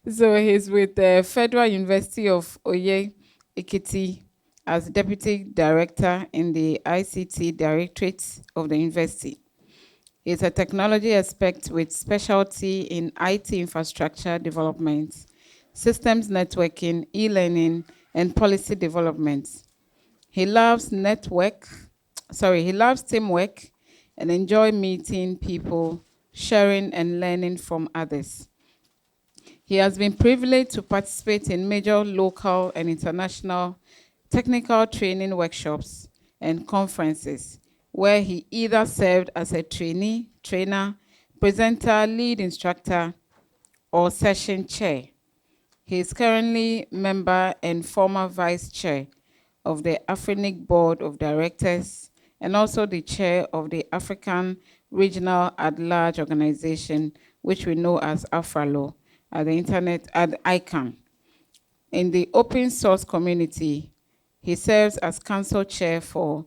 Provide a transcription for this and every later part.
So he's with the Federal University of Ekiti as Deputy Director in the ICT Directorate of the university. He's a technology expert with specialty in IT infrastructure development, systems networking, e-learning, and policy development. He loves he loves teamwork and enjoy meeting people, sharing and learning from others. He has been privileged to participate in major local and international technical training workshops and conferences where he either served as a trainee, trainer, presenter, lead instructor, or session chair. He is currently member and former vice chair of the Afrinic Board of Directors and also the chair of the African Regional at-Large Organization, which we know as AFRALO, at the internet at ICANN. In the open source community, he serves as council chair for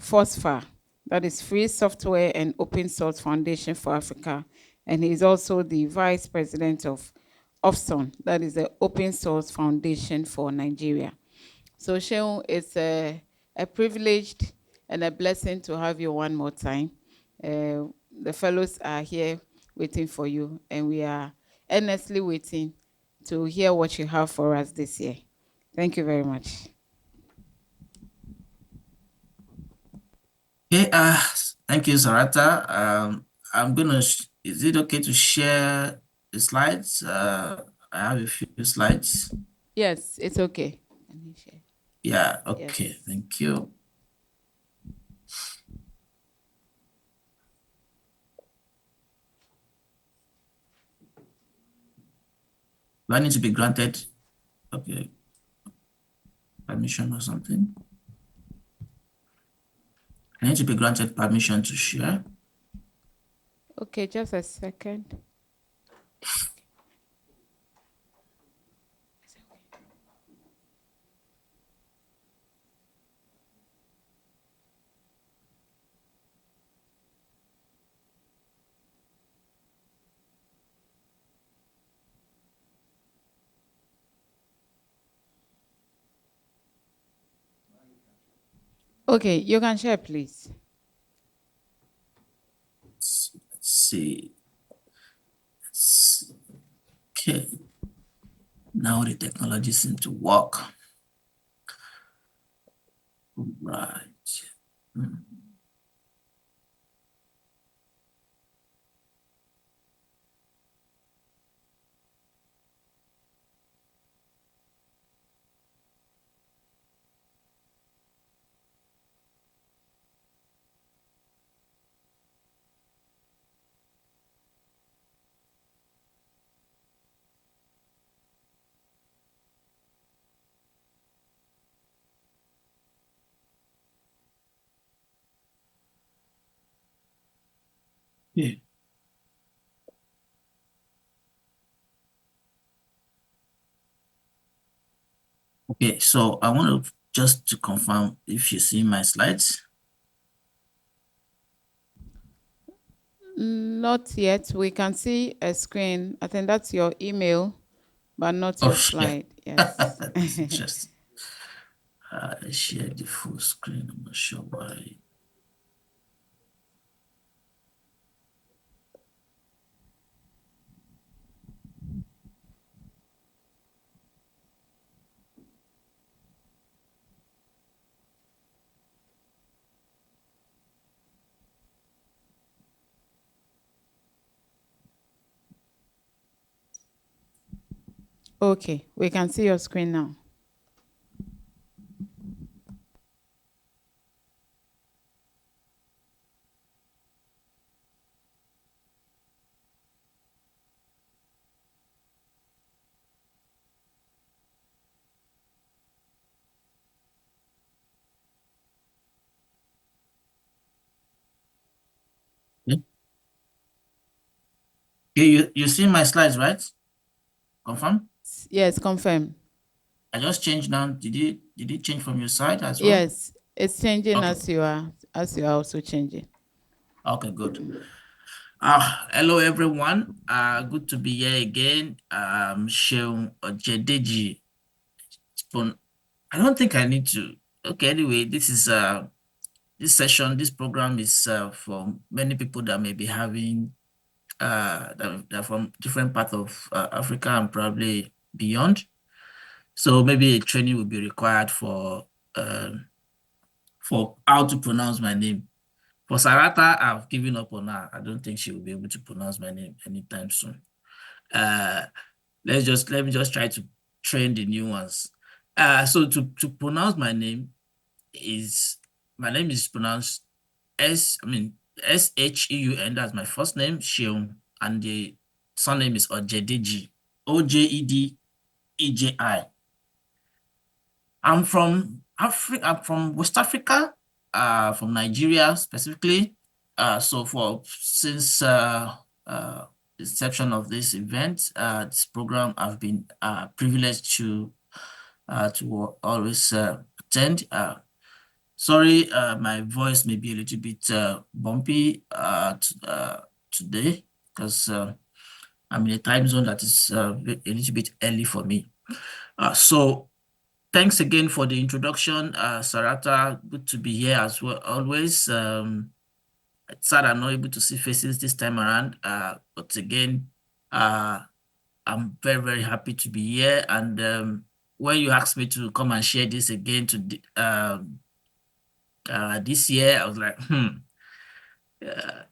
FOSFA, that is Free Software and Open Source Foundation for Africa, and he is also the vice president of OFSON, that is the Open Source Foundation for Nigeria. So Seun, it's a privilege and a blessing to have you one more time. The fellows are here waiting for you, and we are earnestly waiting to hear what you have for us this year. Thank you very much. Okay, thank you, Sarata. I'm gonna, is it okay to share the slides? I have a few slides. Yes, it's okay. Yeah, okay, yes. Thank you. Do I need to be granted, okay, permission or something? I need to be granted permission to share. Okay, just a second. Okay, you can share, please. Let's see. Okay. Now the technology seems to work. Right. Yeah. Okay, so I want to just to confirm if you see my slides. Not yet. We can see a screen. I think that's your email, but not your slide. Yeah. Yes. That's interesting. I shared the full screen. I'm not sure why. Okay, we can see your screen now. You see my slides, right? Confirm? Yes, confirm. I just changed now. Did it change from your side as well? Yes, it's changing. Okay. as you are also changing. Okay, good. Hello everyone. Good to be here again. Seun Ojedeji. I don't think I need to. Okay, anyway, this session, this program is for many people that may be having that are from different parts of Africa and probably beyond. So maybe a training will be required for how to pronounce my name. For Sarata, I've given up on her. I don't think she will be able to pronounce my name anytime soon. Uh, let me just try to train the new ones. So to pronounce my name is pronounced Seun. That's my first name, Seun, and the surname is Ojedeji, Ojedeji. I'm from Africa. I'm from West Africa, from Nigeria specifically. So since the inception of this event, this program, I've been privileged to always attend. Sorry, my voice may be a little bit bumpy today because I'm in a time zone that is a little bit early for me. So thanks again for the introduction, Sarata. Good to be here as well, always. It's sad I'm not able to see faces this time around, but again, I'm very, very happy to be here. And when you asked me to come and share this again this year, I was like, I'm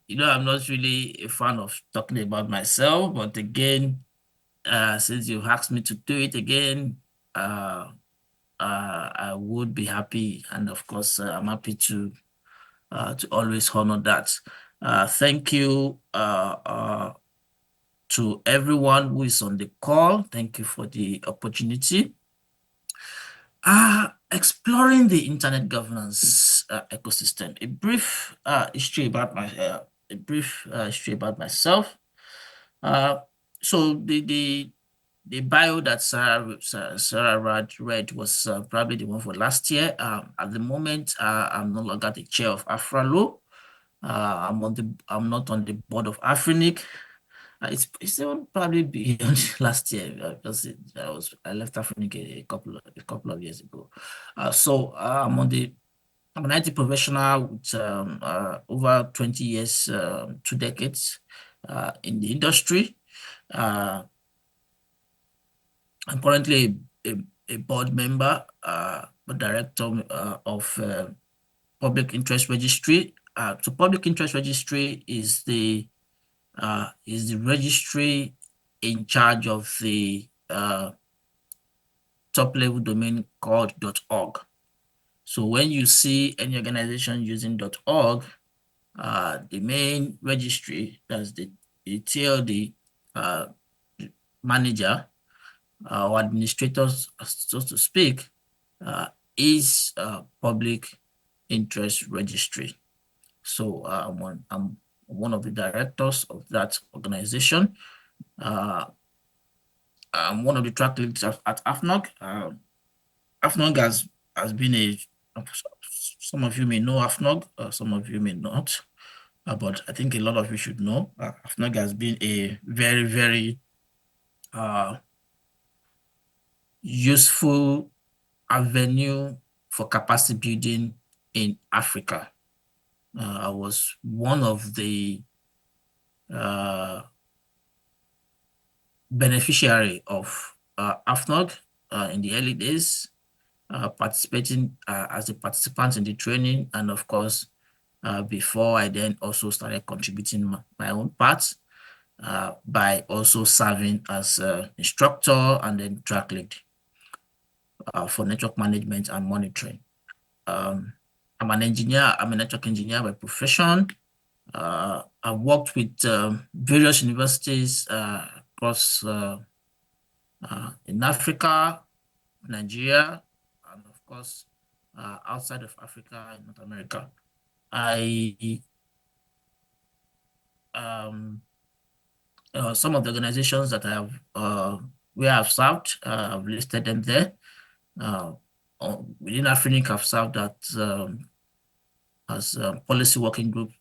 not really a fan of talking about myself, but again, since you asked me to do it again, I would be happy, and of course, I'm happy to always honor that. Thank you to everyone who is on the call. Thank you for the opportunity. Exploring the internet governance ecosystem. A brief history about myself. So the bio that Sarah read was probably the one for last year. At the moment, I'm no longer the chair of AfraLo. I'm not on the board of Afrinic. It's still probably beyond last year because I left Afrinic a couple of years ago. So I'm an IT professional with over 20 years, 2 decades in the industry. I'm currently a board member, a director of Public Interest Registry. So Public Interest Registry is the registry in charge of the top-level domain called .org. So when you see any organization using .org, the main registry, that's the TLD manager or administrators, so to speak, is Public Interest Registry. So I'm one of the directors of that organization. I'm one of the track leads at AFNOG. AFNOG has been some of you may know AFNOG, some of you may not, but I think a lot of you should know. AFNOG has been a very, very useful avenue for capacity building in Africa. I was one of the beneficiary of AFNOG in the early days, participating as a participant in the training, and of course, before I then also started contributing my own part by also serving as instructor and then track lead for network management and monitoring. I'm an engineer. I'm a network engineer by profession. I've worked with various universities across in Africa, Nigeria, and of course, outside of Africa and North America. Some of the organizations that I have where I've served, I've listed them there. Within Afrinic, I've served as policy working group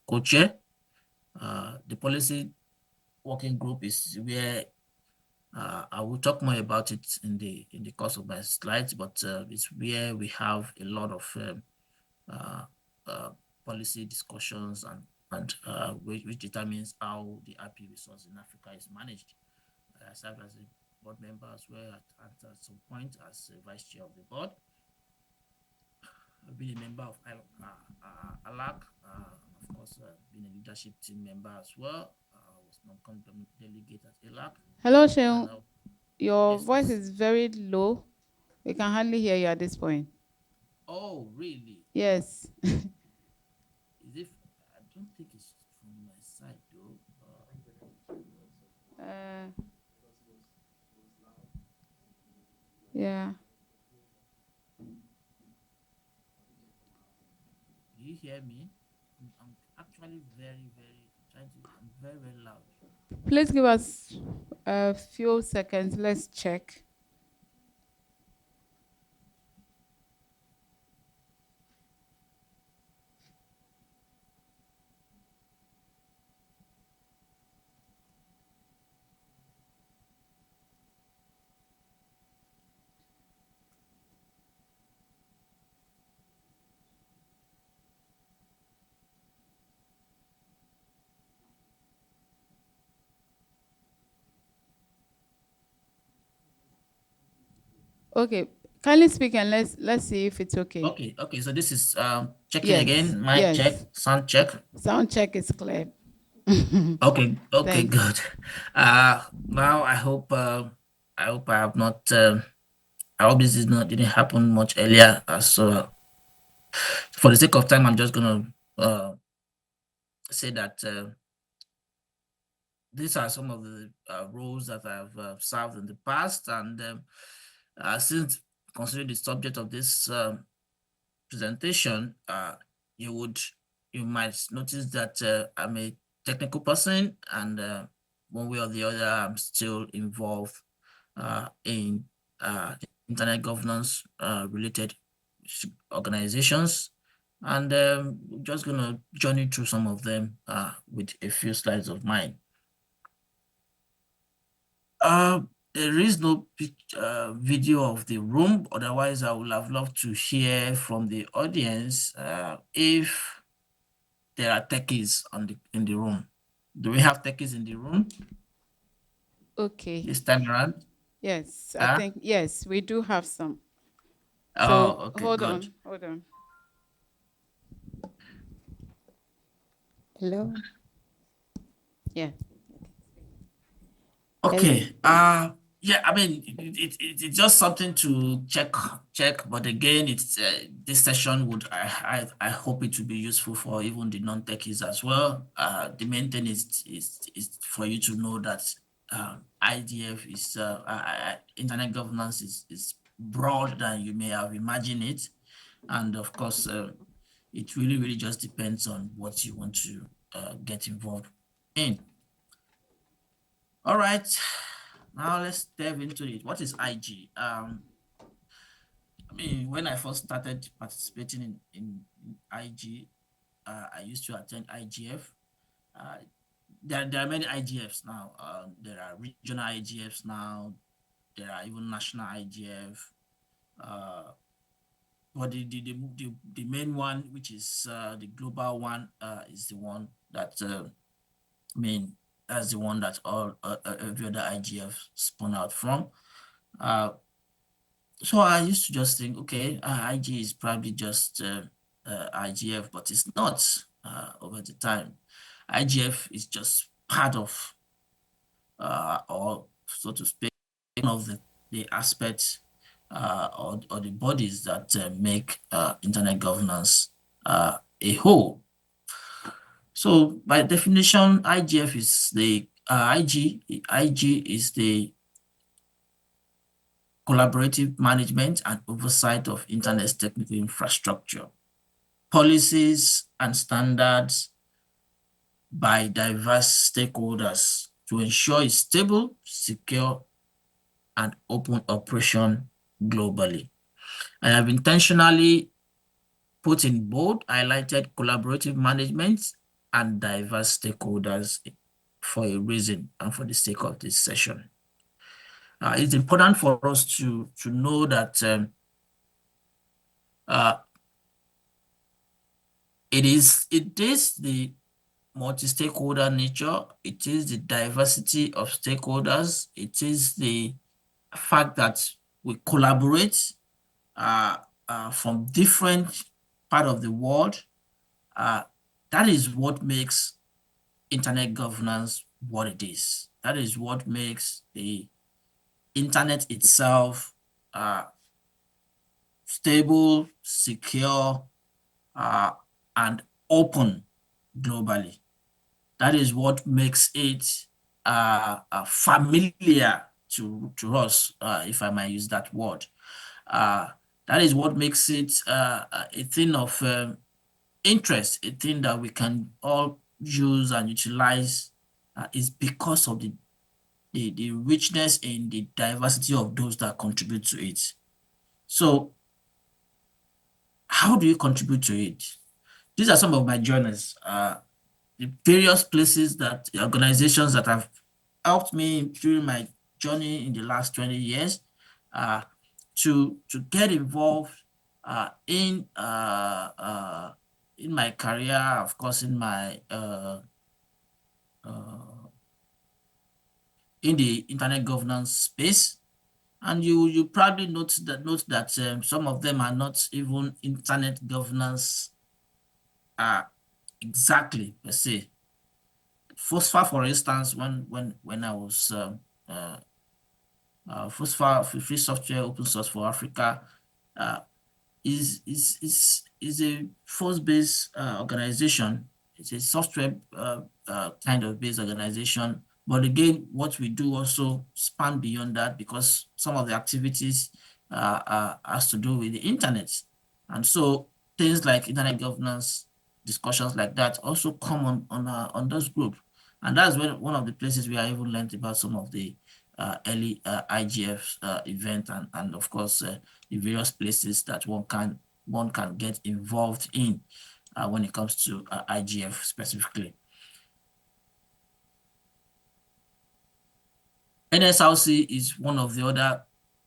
co-chair. The policy working group is where I will talk more about it in the course of my slides, but it's where we have a lot of uh, uh, policy discussions and which determines how the IP resource in Africa is managed. I serve as a board member as well at some point as a vice chair of the board. I've been a member of ALAC, of course, been a leadership team member as well. I was non-commissioned delegate at ALAC. Hello, Seun. And, Your yes, voice yes. is very low. We can hardly hear you at this point. Oh, really? Yes. Is it? I don't think it's from my side though. Uh, yeah. Do you hear me? I'm actually very, very trying to. I'm very, very loud. Please give us a few seconds. Let's check. Okay. Kindly speak and let's see if it's okay. Okay. So this is checking Yes, again. Mic yes. check, sound check. Sound check is clear. Okay, Thanks. good. Now I hope I have not. I hope this didn't happen much earlier. So for the sake of time, I'm just gonna say that these are some of the roles that I've served in the past, and since considering the subject of this presentation, you might notice that I'm a technical person, and one way or the other, I'm still involved in internet governance related organizations. And we're just going to journey through some of them with a few slides of mine. There is no video of the room. Otherwise, I would have loved to hear from the audience if there are techies in the room. Do we have techies in the room Okay. this time around? Yes, I think yes, we do have some. Oh, So okay, hold good. on. Hello. Yeah. Okay. Yeah, I mean, it's just something to check, but again, it's this session would I hope it will be useful for even the non-techies as well. The main thing is for you to know that IGF is internet governance is broad than you may have imagined it, and of course, it really just depends on what you want to get involved in. All right. Now let's delve into it. What is IG? I mean, when I first started participating in IG, I used to attend IGF. Uh, there are many IGFs now. There are regional IGFs now. There are even national IGF. But the main one, which is the global one, is the one that I mean, that's the one that all every other IGF spun out from. So I used to just think, okay, IG is probably just IGF, but it's not over the time. IGF is just part of, or so to speak, one of the aspects or the bodies that make internet governance a whole. So by definition, IGF is the IG is the collaborative management and oversight of Internet's technical infrastructure, policies and standards by diverse stakeholders to ensure its stable, secure, and open operation globally. I have intentionally put in bold highlighted collaborative management and diverse stakeholders for a reason and for the sake of this session. It's important for us to know that it is the multi-stakeholder nature, it is the diversity of stakeholders, it is the fact that we collaborate from different part of the world. That is what makes internet governance what it is. That is what makes the internet itself stable, secure, and open globally. That is what makes it familiar to us, if I might use that word. That is what makes it a thing of interest, a thing that we can all use and utilize, is because of the richness and the diversity of those that contribute to it. So how do you contribute to it? These are some of my journeys, the various places that the organizations that have helped me during my journey in the last 20 years to get involved in my career, of course, in my in the internet governance space. And you probably note that some of them are not even internet governance exactly per se. FOSFA, for instance, when I was FOSFA, Free Software Open Source for Africa, is a force-based organization. It's a software kind of based organization. But again, what we do also span beyond that, because some of the activities has to do with the internet. And so things like internet governance, discussions like that also come on those groups. And that's one of the places where I even learned about some of the early IGF event, and of course the various places that one can get involved in when it comes to IGF specifically. NSRC is one of the other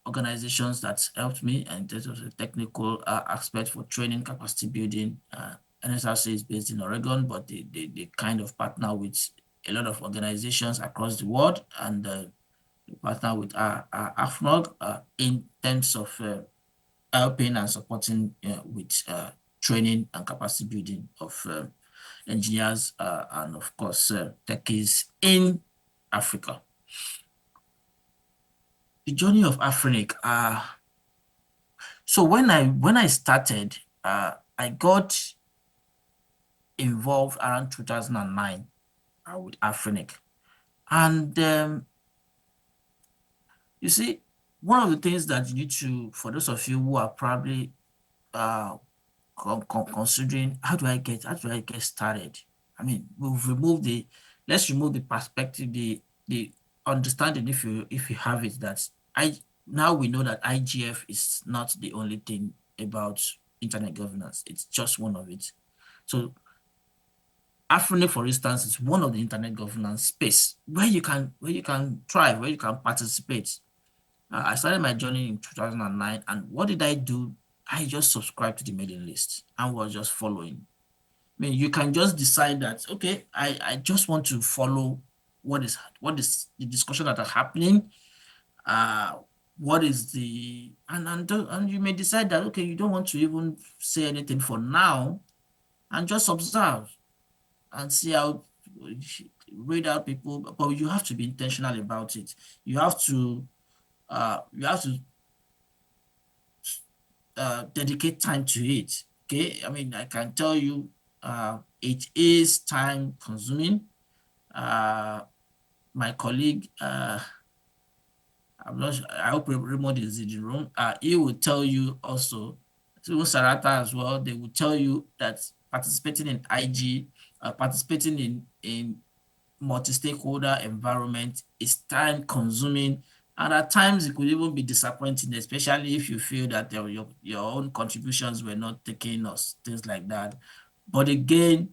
organizations that helped me in terms of the technical aspect for training, capacity building. NSRC is based in Oregon, but they kind of partner with a lot of organizations across the world, and partner with AFNOG in terms of helping and supporting with training and capacity building of engineers and of course techies in Africa. The journey of Afrinic. So when I started, I got involved around 2009 with Afrinic, and you see, one of the things that you need to, for those of you who are probably considering how do I get started? I mean, let's remove the perspective, the understanding, if you have it, that now we know that IGF is not the only thing about internet governance. It's just one of it. So Afrinic, for instance, is one of the internet governance space where you can thrive, where you can participate. I started my journey in 2009, and what did I do? I just subscribed to the mailing list and was just following. I mean, you can just decide that, okay, I just want to follow what is the discussion that are happening, what is the, and you may decide that, okay, you don't want to even say anything for now, and just observe and see how, read out people, but you have to be intentional about it. You have to dedicate time to it. Okay, I mean, I can tell you it is time consuming. My colleague, I'm not sure, I hope Raymond is in the room. He will tell you also, even Sarata as well, they will tell you that participating in IG, participating in multi-stakeholder environment is time consuming, and at times it could even be disappointing, especially if you feel that your own contributions were not taken or things like that. But again,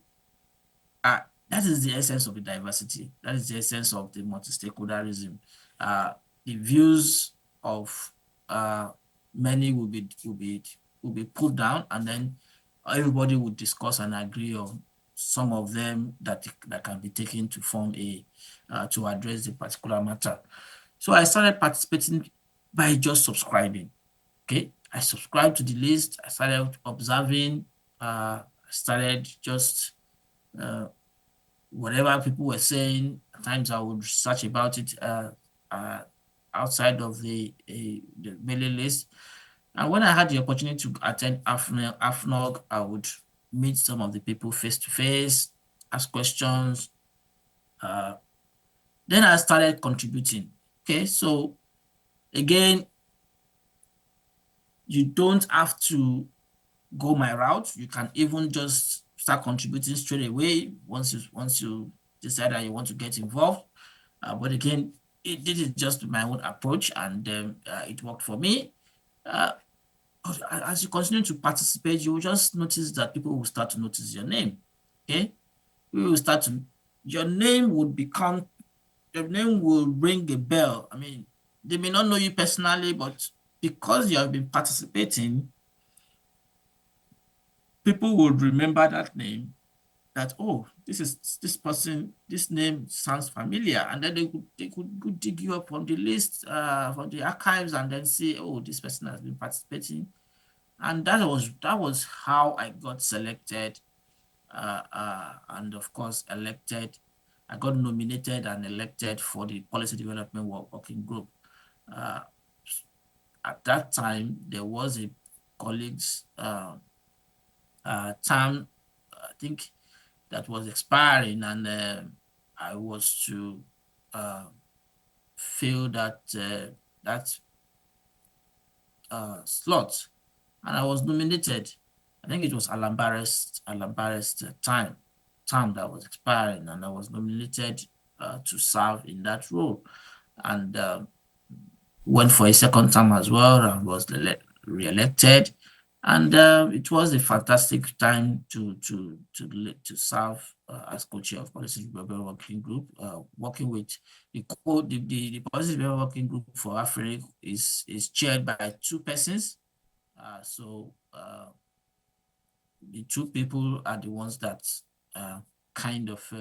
that is the essence of the diversity. That is the essence of the multi-stakeholderism. The views of many will be put down, and then everybody would discuss and agree on some of them that can be taken to form to address the particular matter. So I started participating by just subscribing. Okay, I subscribed to the list. I started observing. I started just whatever people were saying. At times I would research about it outside of the mailing list. And when I had the opportunity to attend AFNOG, I would meet some of the people face to face, ask questions. Then I started contributing. Okay, so again, you don't have to go my route. You can even just start contributing straight away once you decide that you want to get involved. But again, this is just my own approach, and it worked for me. As you continue to participate, you will just notice that people will start to notice your name. Okay, your name will ring a bell. I mean, they may not know you personally, but because you have been participating, people would remember that name, that, oh, this person, this name sounds familiar. And then they could go dig you up on the list, from the archives, and then see, oh, this person has been participating. And that was how I got selected, and of course elected. I got nominated and elected for the Policy Development Working Group. At that time, there was a colleague's term, I think, that was expiring, and I was to fill that slot, and I was nominated. I think it was Alambare's term that was expiring, and I was nominated to serve in that role, and went for a second term as well, and was re-elected. And it was a fantastic time to serve as co-chair of Policy Development Working Group, working with the Policy Development Working Group for Africa is chaired by two persons. So the two people are the ones that kind of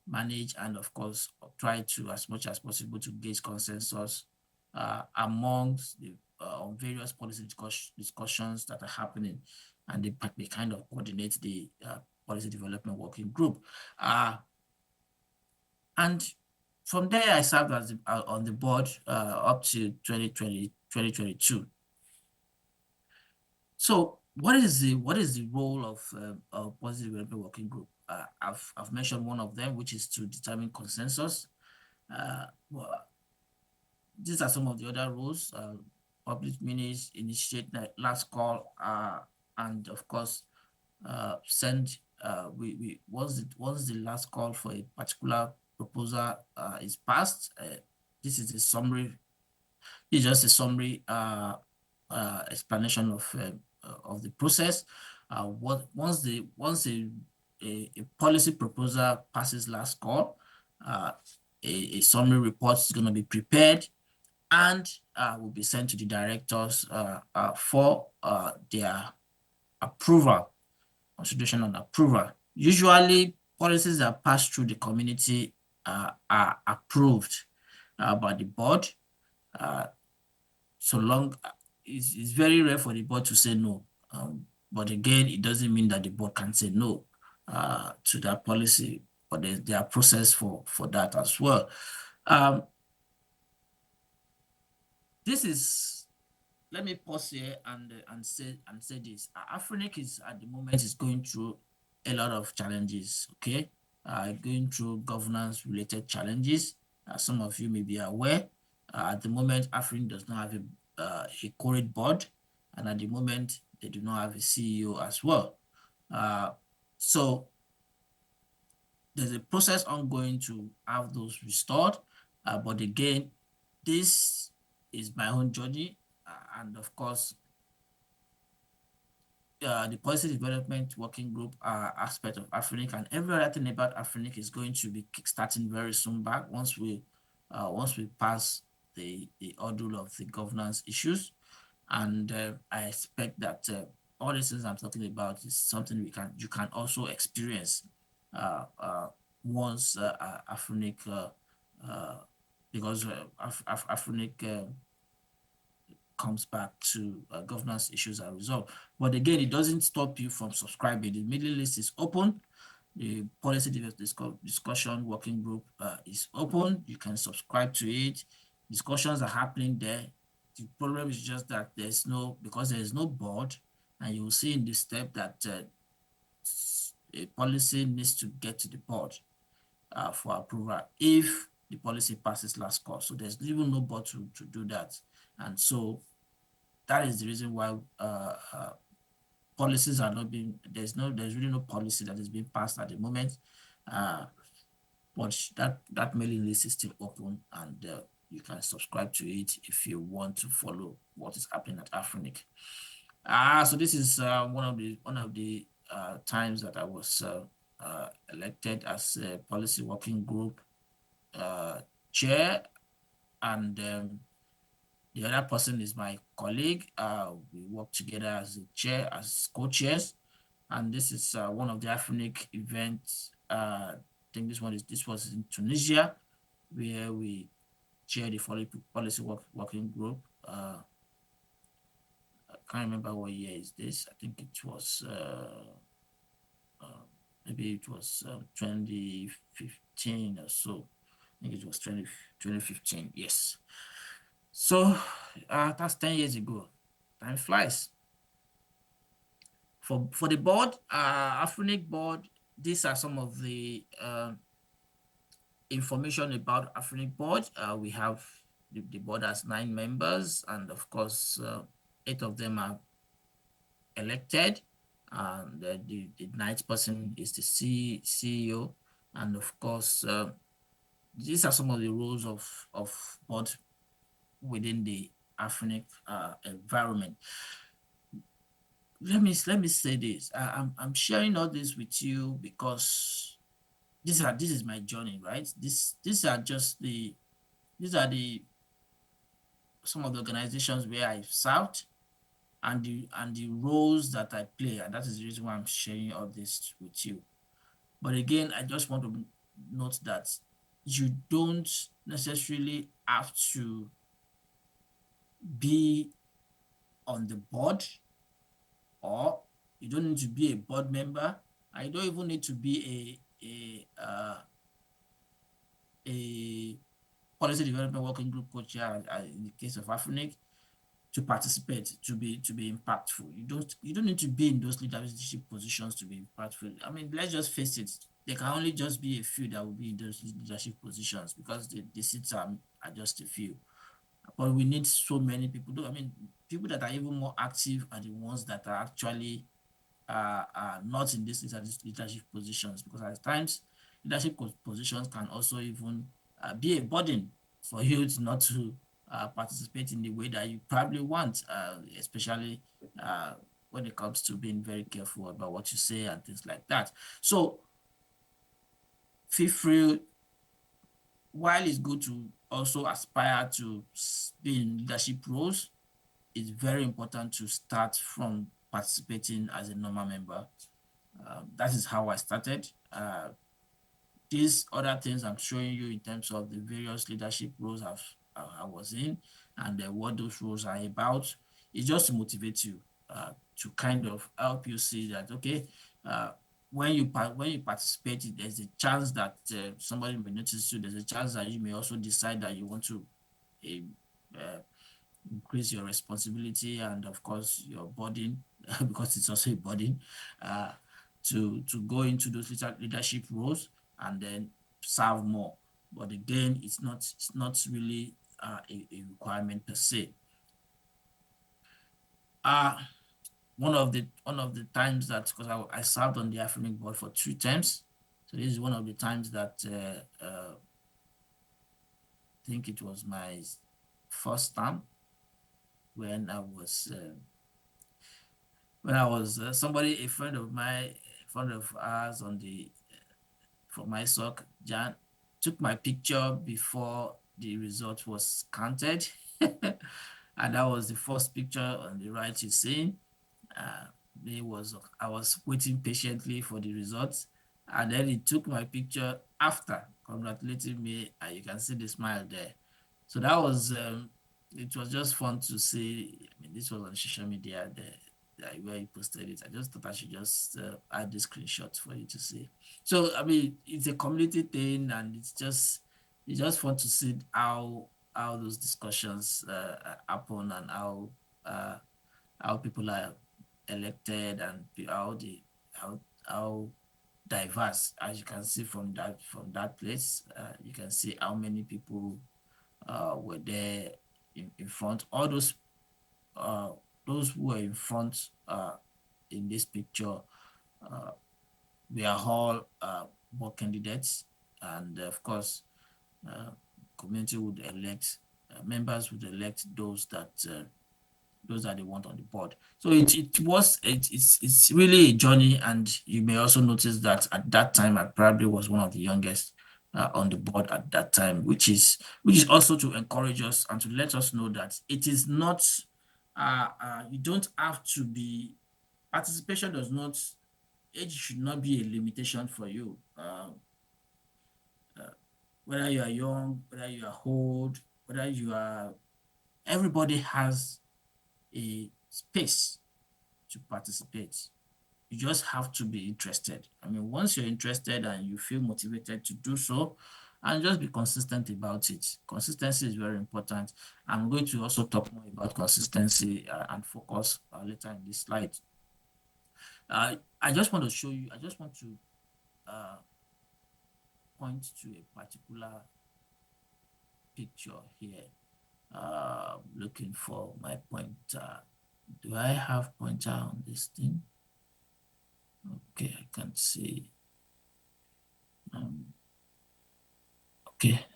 manage and, of course, try to, as much as possible, to gauge consensus amongst the various policy discussions that are happening, and they kind of coordinate the Policy Development Working Group. And from there, I served as on the board up to 2022. So what is the role of Policy Development Working Group? I've mentioned one of them, which is to determine consensus. Well, these are some of the other roles: public minutes, initiate last call, and of course, send. Once the last call for a particular proposal is passed, this is a summary. It's just a summary explanation of the process. Once a policy proposal passes last call, a summary report is going to be prepared and will be sent to the directors for their approval, consideration and approval. Usually, policies that pass through the community are approved by the board. So long, it's very rare for the board to say no. But again, it doesn't mean that the board can say no to that policy, but there are process for that as well. This is, let me pause here and say this. Afrinic is at the moment is going through a lot of challenges. Okay, going through governance related challenges. Some of you may be aware. At the moment, Afrinic does not have a current board, and at the moment they do not have a CEO as well. So there's a process ongoing to have those restored. But again, this is my own journey, and of course, the policy development working group aspect of Afrinic, and every other thing about Afrinic is going to be kickstarting very soon back once we pass the order of the governance issues. And I expect that all the things I'm talking about is something you can also experience once Afrinic because Afrinic comes back to governance issues are resolved. But again, it doesn't stop you from subscribing. The mailing list is open. The policy discussion working group is open. You can subscribe to it. Discussions are happening there. The problem is just that because there is no board, and you will see in this step that a policy needs to get to the board for approval if the policy passes last call. So there's even no board to do that. And so that is the reason why policies are not being, there's really no policy that is being passed at the moment. But that mailing list is still open, and you can subscribe to it if you want to follow what is happening at Afrinic. So this is one of the times that I was elected as a policy working group chair, and the other person is my colleague. We work together as co-chairs, and this is one of the Afrinic events. I think this was in Tunisia, where we chair the policy working group. I can't remember what year is this. I think it was maybe it was 2015 or so. I think it was 2015. Yes. So that's 10 years ago. Time flies. For the board, Afrinic board, these are some of the information about Afrinic board. We have the board has 9 members, and of course, 8 of them are elected. And the 9th person is the CEO, and of course, these are some of the roles of board within the Afrinic environment. Let me say this. I'm sharing all this with you because this is my journey, right? These are some of the organizations where I've served and the roles that I play, and that is the reason why I'm sharing all this with you. But again, I just want to note that you don't necessarily have to be on the board, or you don't need to be a board member. I don't even need to be a policy development working group co-chair in the case of Afrinic to participate, to be impactful. You don't need to be in those leadership positions to be impactful. I mean, let's just face it. There can only just be a few that will be in those leadership positions because the seats are just a few. But we need so many people. I mean, people that are even more active are the ones that are actually not in these leadership positions, because at times leadership positions can also even be a burden for you not to participate in the way that you probably want, especially when it comes to being very careful about what you say and things like that. So feel free, while it's good to also aspire to be in leadership roles, it's very important to start from participating as a normal member. That is how I started. These other things I'm showing you in terms of the various leadership roles I was in, and what those roles are about, is just to motivate you, to kind of help you see that, okay, when you participate, there's a chance that somebody may notice you. There's a chance that you may also decide that you want to increase your responsibility and, of course, your burden, because it's also a burden, to go into those leadership roles and then serve more. But again, it's not really a requirement per se. One of the times that, because I served on the Afrinic board for 2 terms, so this is one of the times that I think it was my first term when I was when I was somebody, a friend of ours on the from my sock, Jan, took my picture before the result was counted. And that was the first picture on the right you see. Uh, I was waiting patiently for the results, and then he took my picture after congratulating me, and you can see the smile there. So that was it was just fun to see. I mean, this was on social media where he posted it. I just thought I should just add the screenshot for you to see. So I mean, it's a community thing, and it's just fun to see how those discussions happen, and how people are elected, and how diverse, as you can see from that place. You can see how many people were there in front. All those who were in front in this picture, we are all board candidates, and of course, community would elect members would elect those that they want on the board. So it's really a journey, and you may also notice that at that time I probably was one of the youngest on the board at that time, which is also to encourage us and to let us know that it is not you don't have to be participation does not age should not be a limitation for you. Whether you are young, whether you are old, whether you are everybody has a space to participate. You just have to be interested. I mean, once you're interested and you feel motivated to do so, and just be consistent about it. Consistency is very important. I'm going to also talk more about consistency and focus later in this slide. I just want to show you, I just want to point to a particular picture here. Looking for my pointer. Do I have pointer on this thing? Okay, I can't see. Okay.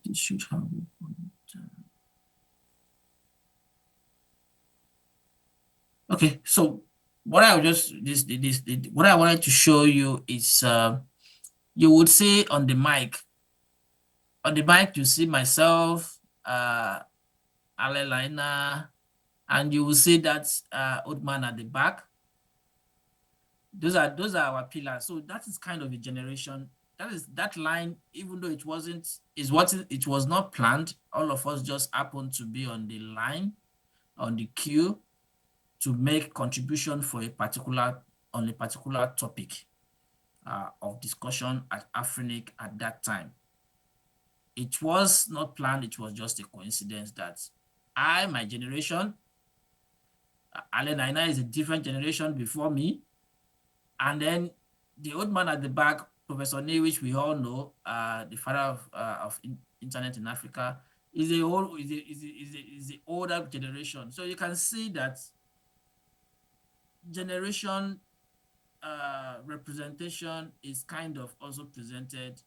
This should have a pointer. Okay, so what I just what I wanted to show you is you would see on the mic. On the mic, you see myself, Alelina, and you will see that old man at the back. Those are our pillars. So that is kind of a generation. That line, even though it was not planned. All of us just happened to be on the line, on the queue, to make contribution for on a particular topic of discussion at Afrinic at that time. It was not planned. It was just a coincidence that my generation, Ale Naina is a different generation before me. And then the old man at the back, Professor Nee, which we all know, the father of internet in Africa, is the older generation. So you can see that generation representation is kind of also presented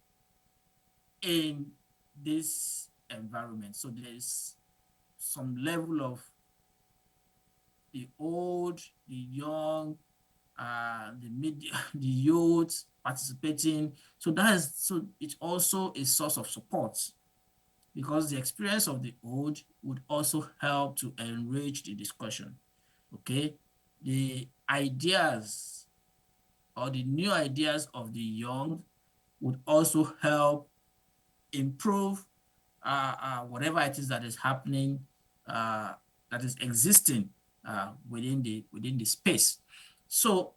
in this environment. So there is some level of the old, the young, the media, the youth participating. So it's also a source of support, because the experience of the old would also help to enrich the discussion. Okay, the ideas or the new ideas of the young would also help improve whatever it is that is happening, that is existing within the space. So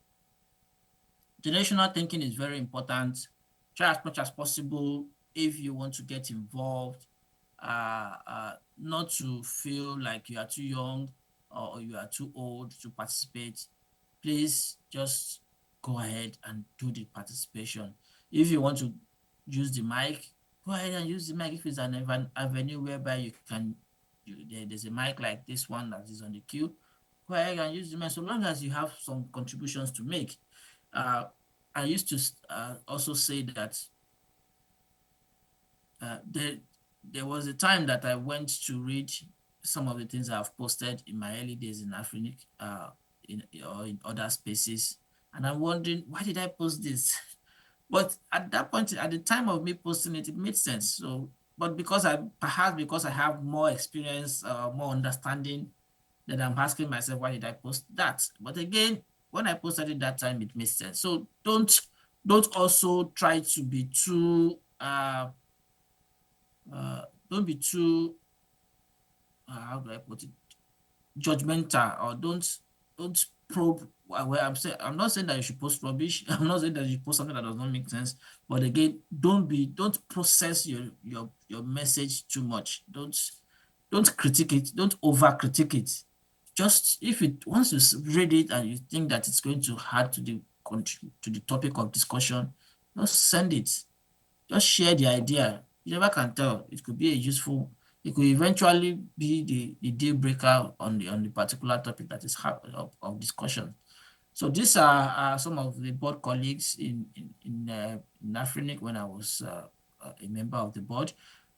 generational thinking is very important. Try as much as possible, if you want to get involved, not to feel like you are too young or you are too old to participate. Please just go ahead and do the participation. If you want to use the mic, go ahead and use the mic. If it's an avenue whereby you can, there's a mic like this one that is on the queue, go ahead and use the mic, so long as you have some contributions to make. I used to also say that there was a time that I went to read some of the things I've posted in my early days in Afrinic, or in other spaces, and I'm wondering, why did I post this? But at that point, at the time of me posting it, it made sense. So, but perhaps because I have more experience, more understanding, then I'm asking myself, why did I post that? But again, when I posted it that time, it made sense. So don't also try to be too don't be too how do I put it, judgmental, or don't probe. Where I'm not saying that you should post rubbish. I'm not saying that you should post something that does not make sense. But again, don't process your message too much. Don't critique it. Don't over critique it. Just if it once you read it and you think that it's going to add to the topic of discussion, just send it. Just share the idea. You never can tell. It could be it could eventually be the deal breaker on the particular topic that is of discussion. So these are some of the board colleagues in Afrinic when I was a member of the board.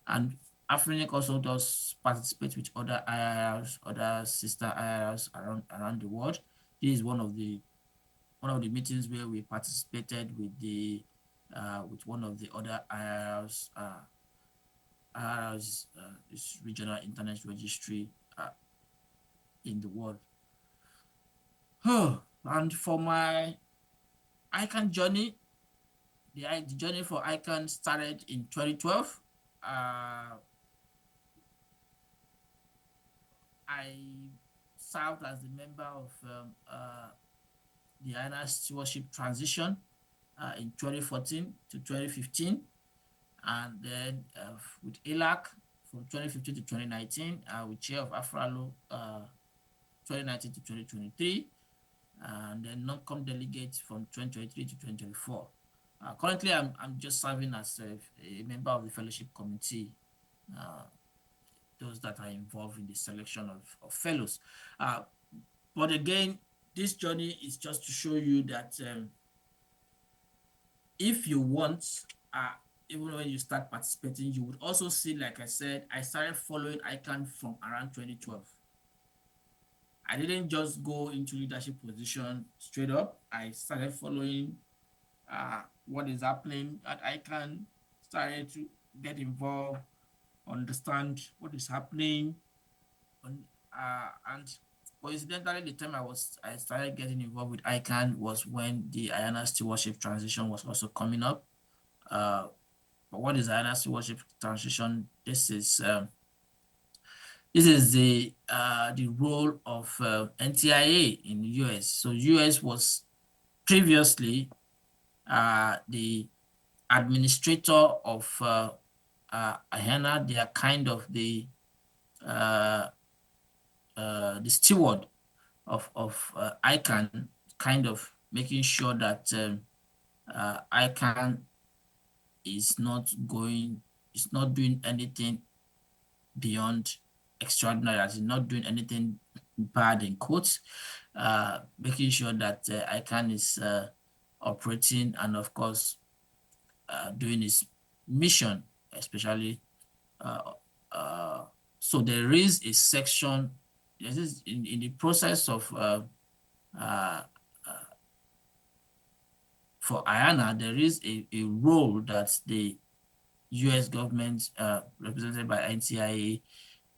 And Afrinic also does participate with other IIRs, other sister IIRs around the world. This is one of the meetings where we participated with one of the other IIRs, this regional internet registry in the world. And for my ICANN journey, the journey for ICANN started in 2012. I served as the member of the INA stewardship transition in 2014 to 2015, and then with ELAC from 2015 to 2019, with chair of AFRALO 2019 to 2023, and then non-com delegate from 2023 to 2024. Currently, I'm just serving as a member of the fellowship committee, those that are involved in the selection of fellows. But again, this journey is just to show you that if you want, even when you start participating, you would also see, like I said, I started following ICANN from around 2012. I didn't just go into leadership position straight up. I started following what is happening at ICANN, started to get involved, understand what is happening, and coincidentally, the time I started getting involved with ICANN was when the IANA stewardship transition was also coming up. But what is IANA stewardship transition? This is the role of NTIA in the US. So US was previously the administrator of IANA. They are kind of the steward of ICANN, kind of making sure that ICANN is not doing anything beyond extraordinary, as in not doing anything bad in quotes, making sure that ICANN is operating and, of course, doing its mission, especially. So there is a section, in the process of for IANA, there is a role that the US government, represented by NTIA,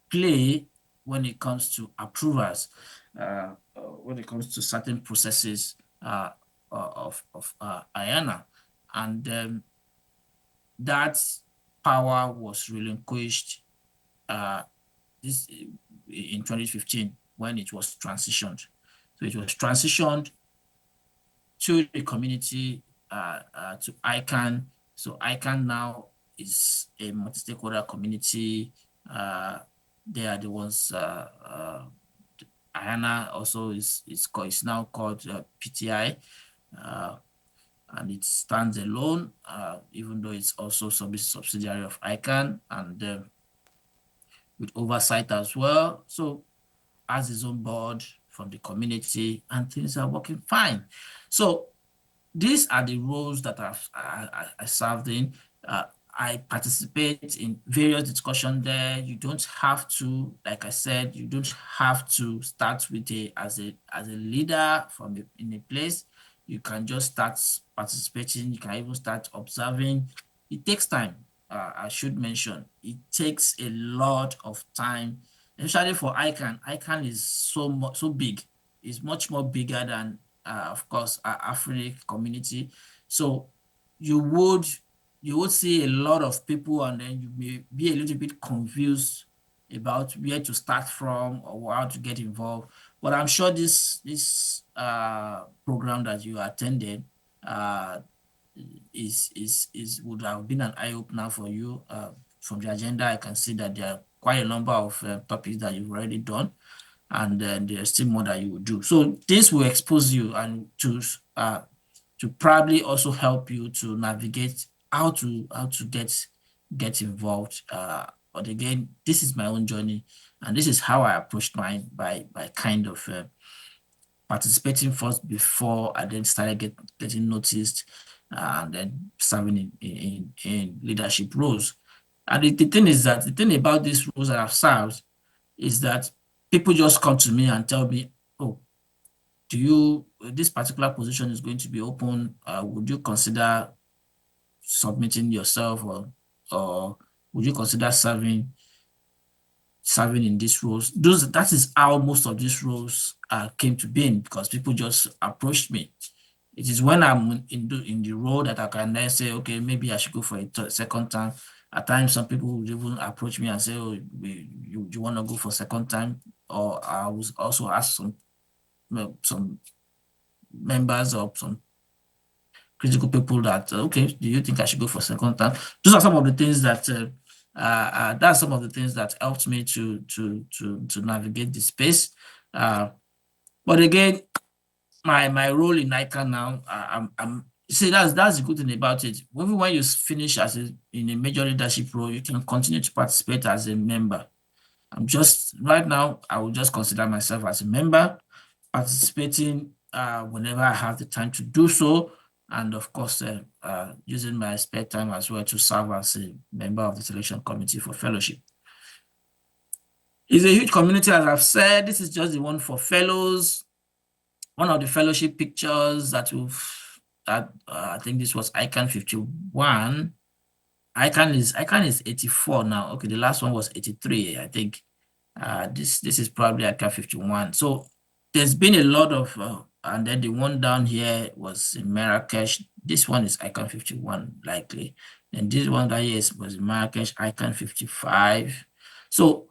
play when it comes to approvals, when it comes to certain processes of IANA. And that power was relinquished in 2015 when it was transitioned. So it was transitioned to the community, to ICANN. So ICANN now is a multi-stakeholder community. They are the ones, IANA also is now called PTI, and it stands alone, even though it's also subsidiary of ICANN, and with oversight as well. So has his own board from the community, and things are working fine. So these are the roles that I served in. I participate in various discussions there. You don't have to, like I said, you don't have to start with as a leader in a place. You can just start participating. You can even start observing. It takes time. I should mention it takes a lot of time, especially for ICANN. ICANN is so big. It's much more bigger than, of course, our African community. So you would see a lot of people, and then you may be a little bit confused about where to start from or how to get involved. But I'm sure this program that you attended would have been an eye-opener for you. From the agenda, I can see that there are quite a number of topics that you've already done, and there's still more that you will do. So this will expose you and to probably also help you to navigate how to get involved. But again, this is my own journey, and this is how I approached mine by kind of participating first before I then started getting noticed, and then serving in leadership roles. And the thing is that the thing about these roles that I've served is that people just come to me and tell me, "Oh, this particular position is going to be open. Would you consider submitting yourself, or would you consider serving in these roles?" That is how most of these roles came to being, because people just approached me. It is when I'm in the role that I can then say, okay, maybe I should go for a second time. At times, some people would even approach me and say, "Oh, you want to go for second time?" Or I will also ask some members or some critical people that, okay, do you think I should go for second time? Those are some of the things that that's some of the things that helped me to navigate the space. But again, my role in ICANN now, I'm see, that's the good thing about it. Even when you finish in a major leadership role, you can continue to participate as a member. Right now, I will just consider myself as a member, participating whenever I have the time to do so, and of course, using my spare time as well to serve as a member of the selection committee for fellowship. It's a huge community, as I've said. This is just the one for fellows. One of the fellowship pictures that I think this was ICANN 51. ICANN is 84 now. Okay, the last one was 83, I think. This is probably ICANN 51. So there's been a lot of, and then the one down here was in Marrakesh. This one is ICANN 51, likely. And this one down here was in Marrakesh, ICANN 55. So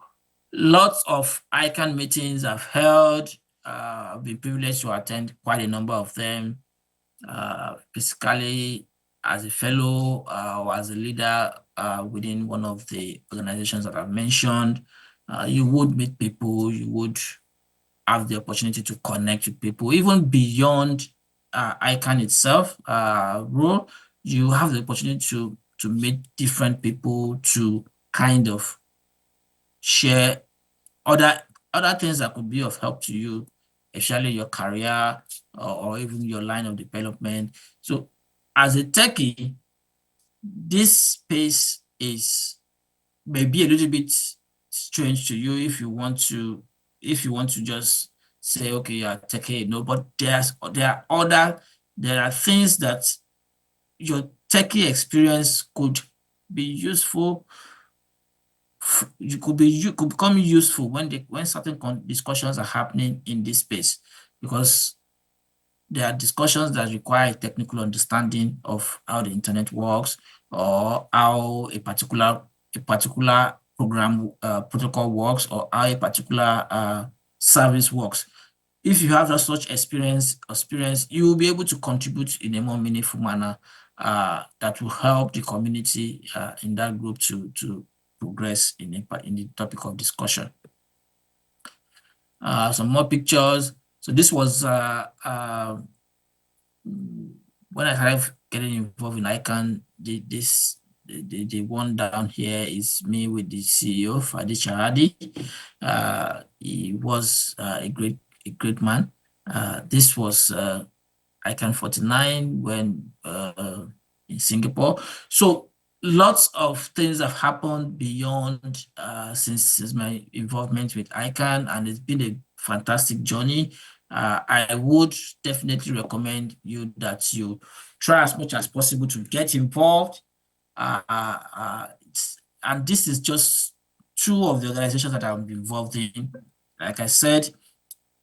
lots of ICANN meetings I've held. I've been privileged to attend quite a number of them, basically as a fellow or as a leader within one of the organizations that I've mentioned. You would meet people, you would have the opportunity to connect with people, even beyond ICANN itself role. You have the opportunity to meet different people, to kind of share other things that could be of help to you, especially your career or even your line of development. So as a techie, this space may be a little bit strange to you if you want to just say, okay, you're techie, no, but there are things that your techie experience could be useful. You could become useful when certain discussions are happening in this space, because there are discussions that require a technical understanding of how the internet works, or how a particular program protocol works, or how a particular service works. If you have such experience, you will be able to contribute in a more meaningful manner that will help the community in that group to progress in the topic of discussion. Some more pictures. So this was when I started getting involved in ICANN. The one down here is me with the CEO, Fadi Charadi. He was a great man. This was ICANN 49 when in Singapore. So lots of things have happened beyond since my involvement with ICANN, and it's been a fantastic journey. I would definitely recommend you that you try as much as possible to get involved. And this is just two of the organizations that I'm involved in. Like I said,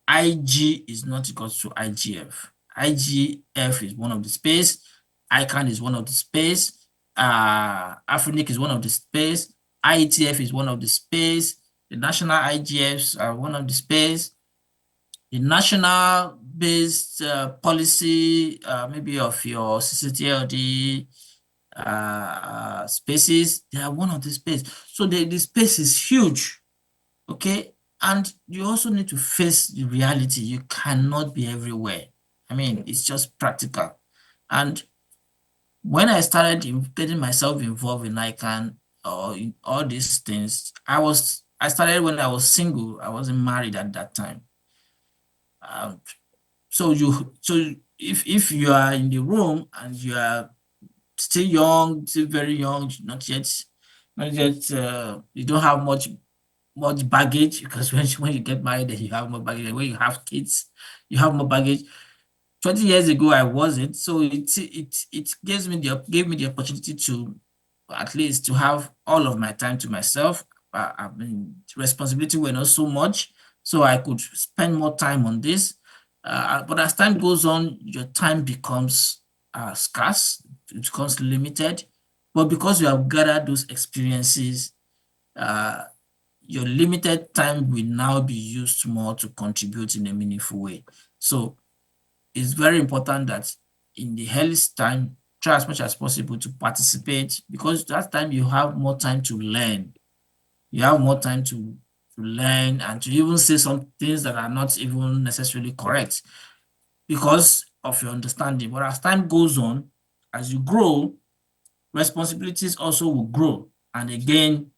IG is not equal to IGF. IGF is one of the space. ICANN is one of the space. Afrinic is one of the space. IETF is one of the space. The national IGFs are one of the space. The national based policy, maybe of your CCTLD spaces, they are one of the space. So the space is huge. Okay. And you also need to face the reality. You cannot be everywhere. I mean, it's just practical. And when I started getting myself involved in ICANN or in all these things, I started when I was single. I wasn't married at that time. So if you are in the room and you are still young, still very young, not yet, you don't have much baggage, because when you get married, then you have more baggage. When you have kids, you have more baggage. 20 years ago, I wasn't, so it gave me the opportunity to at least to have all of my time to myself. I mean, responsibility were not so much, so I could spend more time on this. But as time goes on, your time becomes scarce, it becomes limited. But because you have gathered those experiences, your limited time will now be used more to contribute in a meaningful way. So it's very important that in the earliest time, try as much as possible to participate, because that time you have more time to learn. You have more time to learn and to even say some things that are not even necessarily correct because of your understanding. But as time goes on, as you grow, responsibilities also will grow. And again,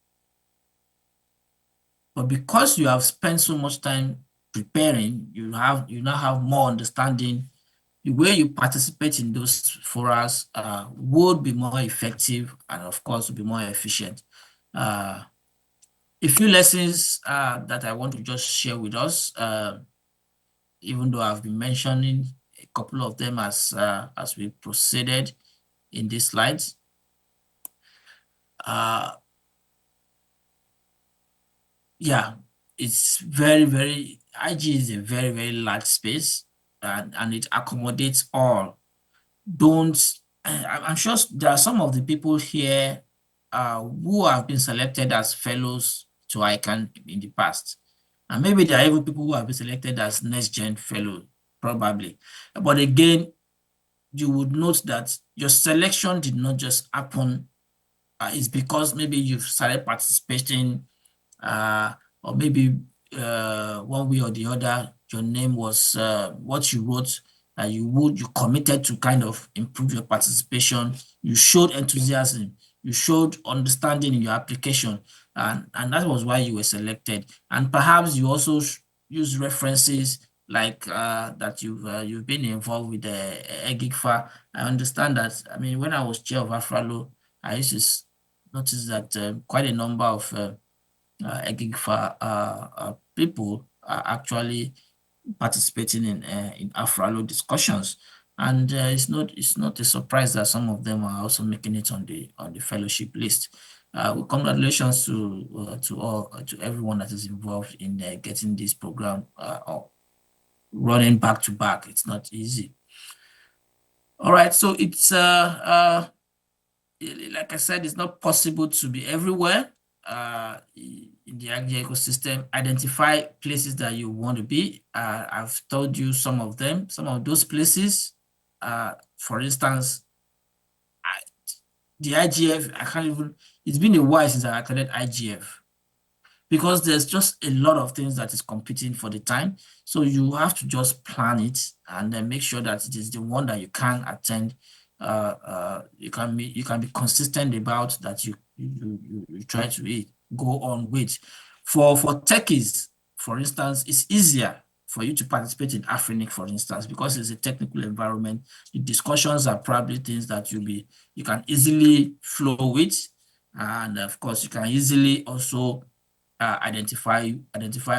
but because you have spent so much time preparing, you now have more understanding. The way you participate in those forums would be more effective and, of course, will be more efficient. A few lessons that I want to just share with us, even though I've been mentioning a couple of them as we proceeded in these slides. Yeah, it's very, very, IG is a very, very large space, and it accommodates all. I'm sure there are some of the people here who have been selected as fellows to ICANN in the past. And maybe there are even people who have been selected as next gen fellow, probably. But again, you would note that your selection did not just happen. It's because maybe you've started participating, or maybe one way or the other, your name was what you wrote, you committed to kind of improve your participation. You showed enthusiasm, you showed understanding in your application, and that was why you were selected. And perhaps you also use references like that you've been involved with the EGIGFA. I understand that. I mean, when I was chair of AFRALO, I used to notice that quite a number of EGIGFA people are actually participating in AFRALO discussions, and it's not a surprise that some of them are also making it on the fellowship list. Well, congratulations to everyone that is involved in getting this program running back to back. It's not easy. All right, so it's like I said, it's not possible to be everywhere in the agri ecosystem. Identify places that you want to be. I've told you some of them, some of those places. For instance, the IGF, I can't even, it's been a while since I attended IGF because there's just a lot of things that is competing for the time. So you have to just plan it and then make sure that it is the one that you can attend. You can be consistent about that. You try to go on with. For techies, for instance, it's easier for you to participate in Afrinic, for instance, because it's a technical environment. The discussions are probably things that you can easily flow with, and of course, you can easily also identify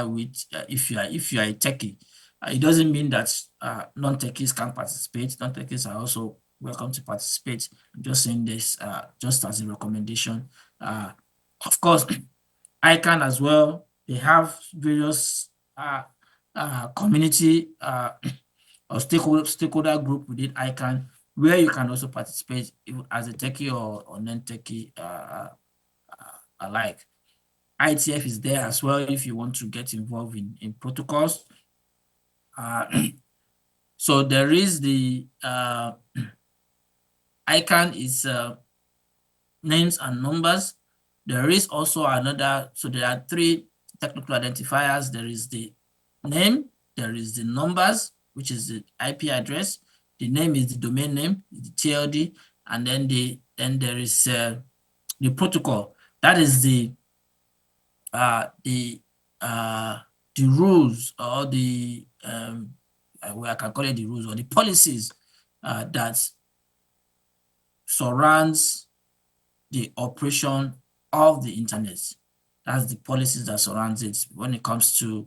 with if you are a techie. It doesn't mean that non-techies can participate. Non-techies are also welcome to participate. I'm just saying this just as a recommendation. Of course, ICANN as well. They have various community or stakeholder group within ICANN where you can also participate as a techie or non-techie alike. ITF is there as well if you want to get involved in protocols. So there is the ICANN is names and numbers. There is also another, so there are three technical identifiers. There is the name, there is the numbers, which is the IP address. The name is the domain name, the TLD, and then there is the protocol. That is the rules or the I can call it the rules or the policies that surrounds the operation of the internet. That's the policies that surrounds it when it comes to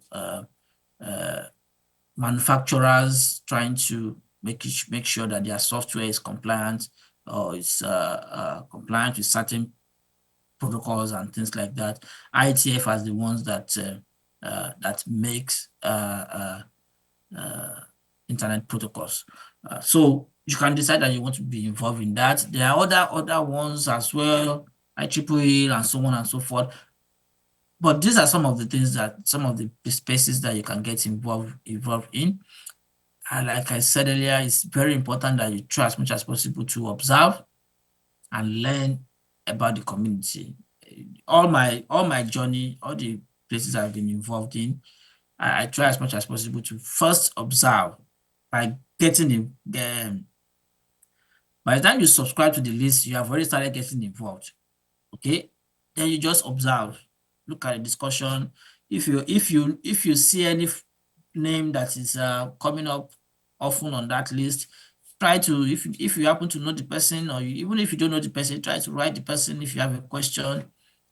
manufacturers trying to make sure that their software is compliant or is compliant with certain protocols and things like that. ITF as the ones that makes internet protocols. So you can decide that you want to be involved in that. There are other ones as well, IEEE and so on and so forth. But these are some of the things some of the spaces that you can get involved in. And like I said earlier, it's very important that you try as much as possible to observe and learn about the community. All my journey, all the places I've been involved in, I try as much as possible to first observe by getting in. By the time you subscribe to the list, you have already started getting involved. Okay, then you just observe, look at the discussion. If you see any name that is coming up often on that list, try to, if you happen to know the person, or even if you don't know the person, try to write the person if you have a question.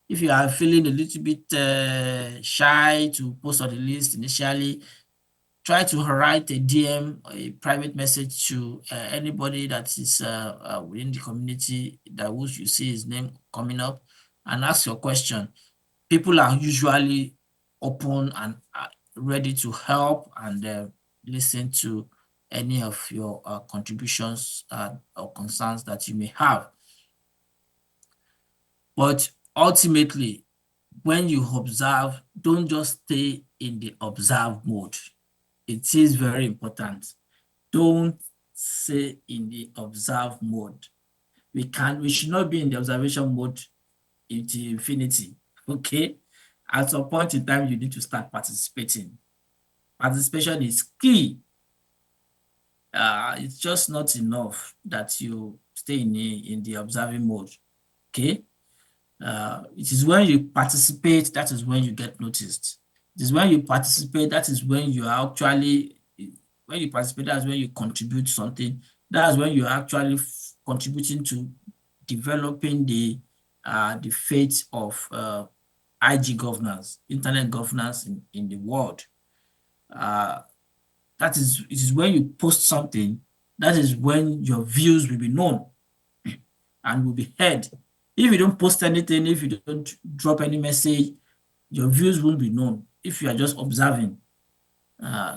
If you are feeling a little bit shy to post on the list initially, try to write a DM, a private message to anybody that is within the community that you see his name coming up, and ask your question. People are usually open and ready to help and listen to any of your contributions or concerns that you may have. But ultimately, when you observe, don't just stay in the observe mode. It is very important. Don't stay in the observe mode. We should not be in the observation mode into infinity. Okay? At some point in time, you need to start participating. Participation is key. It's just not enough that you stay in the observing mode. Okay? It is when you participate, that is when you get noticed. It is when you participate, that is when you are actually, when you participate, that's when you contribute something. That's when you're actually contributing to developing the fate of IG governance, internet governance in the world. It is when you post something, that is when your views will be known and will be heard. If you don't post anything, if you don't drop any message, your views won't be known if you are just observing.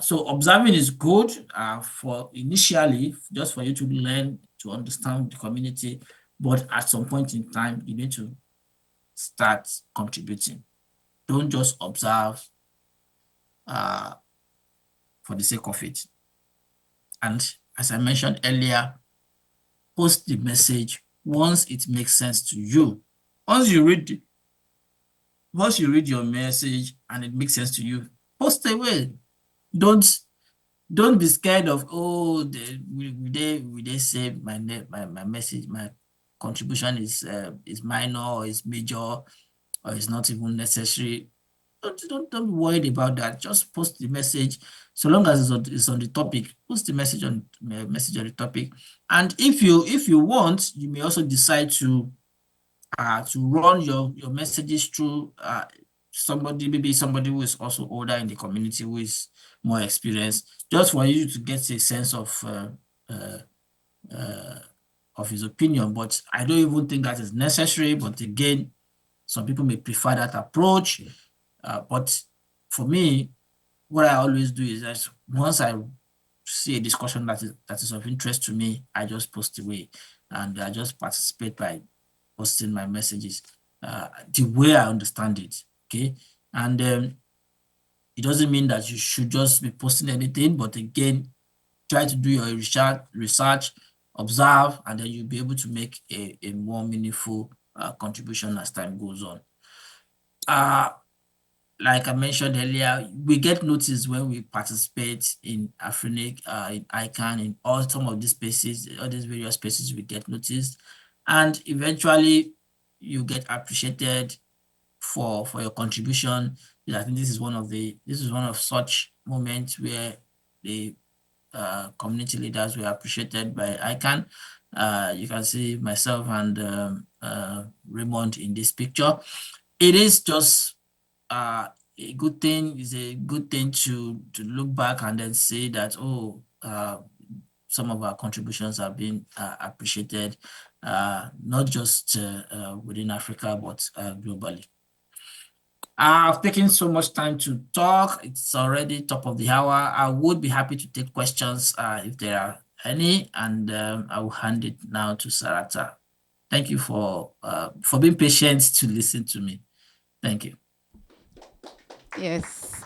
So observing is good for initially, just for you to learn, to understand the community, but at some point in time, you need to start contributing. Don't just observe for the sake of it. And as I mentioned earlier, post the message once it makes sense to you. Once you read your message and it makes sense to you, post away. Don't be scared of, oh, will they say my message, my contribution is minor or is major or is not even necessary. don't be worried about that. Just post the message. So long as it's on the topic, post the message on the topic. And if you want, you may also decide to run your messages through maybe somebody who is also older in the community, who is more experienced, just for you to get a sense of his opinion. But I don't even think that is necessary. But again, some people may prefer that approach. But for me, what I always do is that once I see a discussion that is of interest to me, I just post away, and I just participate by posting my messages the way I understand it. Okay, and it doesn't mean that you should just be posting anything, but again, try to do your research, observe, and then you'll be able to make a more meaningful contribution as time goes on. Like I mentioned earlier, we get noticed when we participate in Afrinic, in ICANN, in some of these spaces, all these various spaces, we get noticed, and eventually you get appreciated for your contribution. I think this is one of such moments where the community leaders were appreciated by ICANN. You can see myself and Raymond in this picture. It is just a good thing. Is a good thing to look back and then say that, some of our contributions have been appreciated, not just within Africa, but globally. I've taken so much time to talk. It's already top of the hour. I would be happy to take questions if there are any, and I will hand it now to Sarata. Thank you for being patient to listen to me. Thank you. Yes.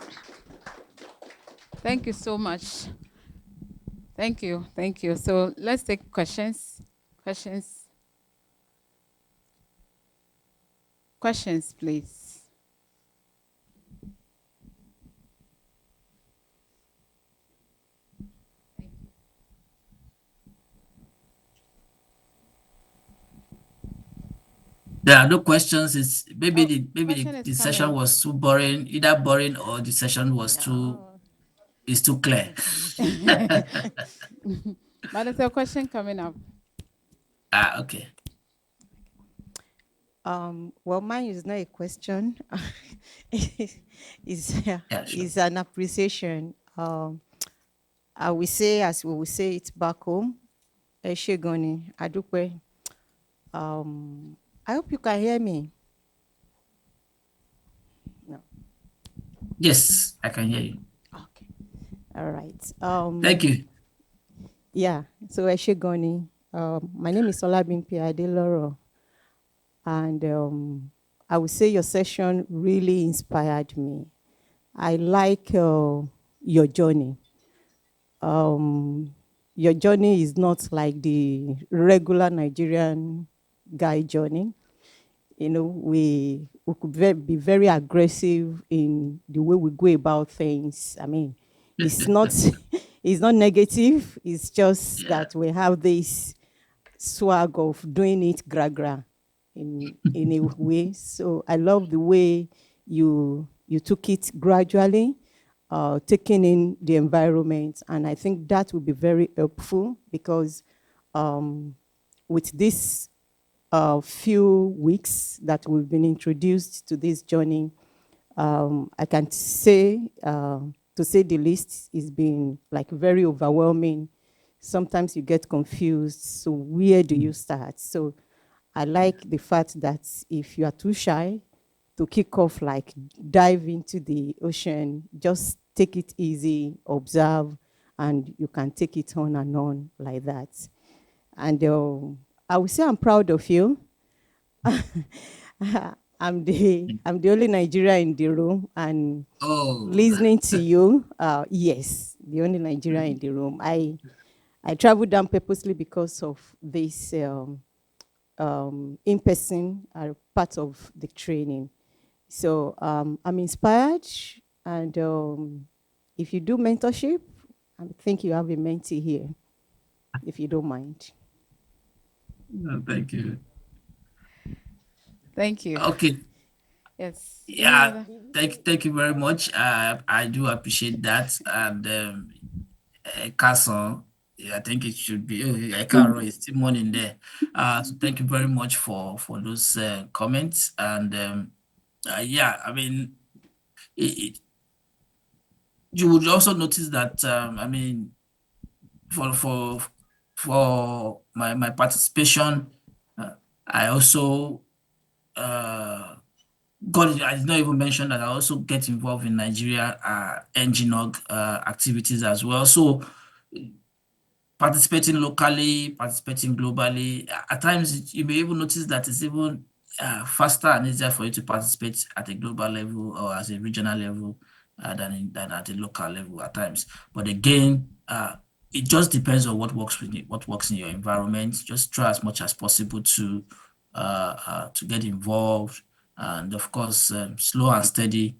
Thank you so much. Thank you. Thank you. So let's take questions. Questions, please. There are no questions. It's maybe question the is session coming. was too boring, either boring or the session was too clear. But there's a question coming up. Okay. Well, mine is not a question. It's Yeah, sure. it's an appreciation. I will say, as we will say it back home, Eshegoni, Adupe. I hope you can hear me. No. Yes, I can hear you. Okay. All right. Thank you. Yeah. So Eshegoni. My name is Olabimpe Adeloro, and I would say your session really inspired me. I like your journey. Your journey is not like the regular Nigerian guy journey. You know, we could be very aggressive in the way we go about things. I mean, it's not it's not negative. It's just that we have this swag of doing it gra in a way. So I love the way you took it gradually, taking in the environment, and I think that will be very helpful because with this few weeks that we've been introduced to this journey, I can say, to say the least, it's been like very overwhelming. Sometimes you get confused. So where do you start? So I like the fact that if you are too shy to kick off, like dive into the ocean, just take it easy, observe, and you can take it on and on like that. And I would say I'm proud of you. I'm the only Nigerian in the room, and listening to you, yes, the only Nigerian in the room. I traveled down purposely because of this in-person part of the training. So I'm inspired, and if you do mentorship, I think you have a mentee here, if you don't mind. No, thank you. Thank you. Okay. Yes. Any Yeah, other? thank you very much. I do appreciate that. And Carson, yeah, I think it should be. I can't it's still morning there. So thank you very much for those comments. And yeah, I mean, you would also notice that I mean, for my participation, I also I did not even mention that I also get involved in Nigeria NGNOG activities as well. So participating locally, participating globally, at times you may even notice that it's even faster and easier for you to participate at a global level or as a regional level than at a local level at times. But again, it just depends on what works what works in your environment. Just try as much as possible to get involved, and of course, slow and steady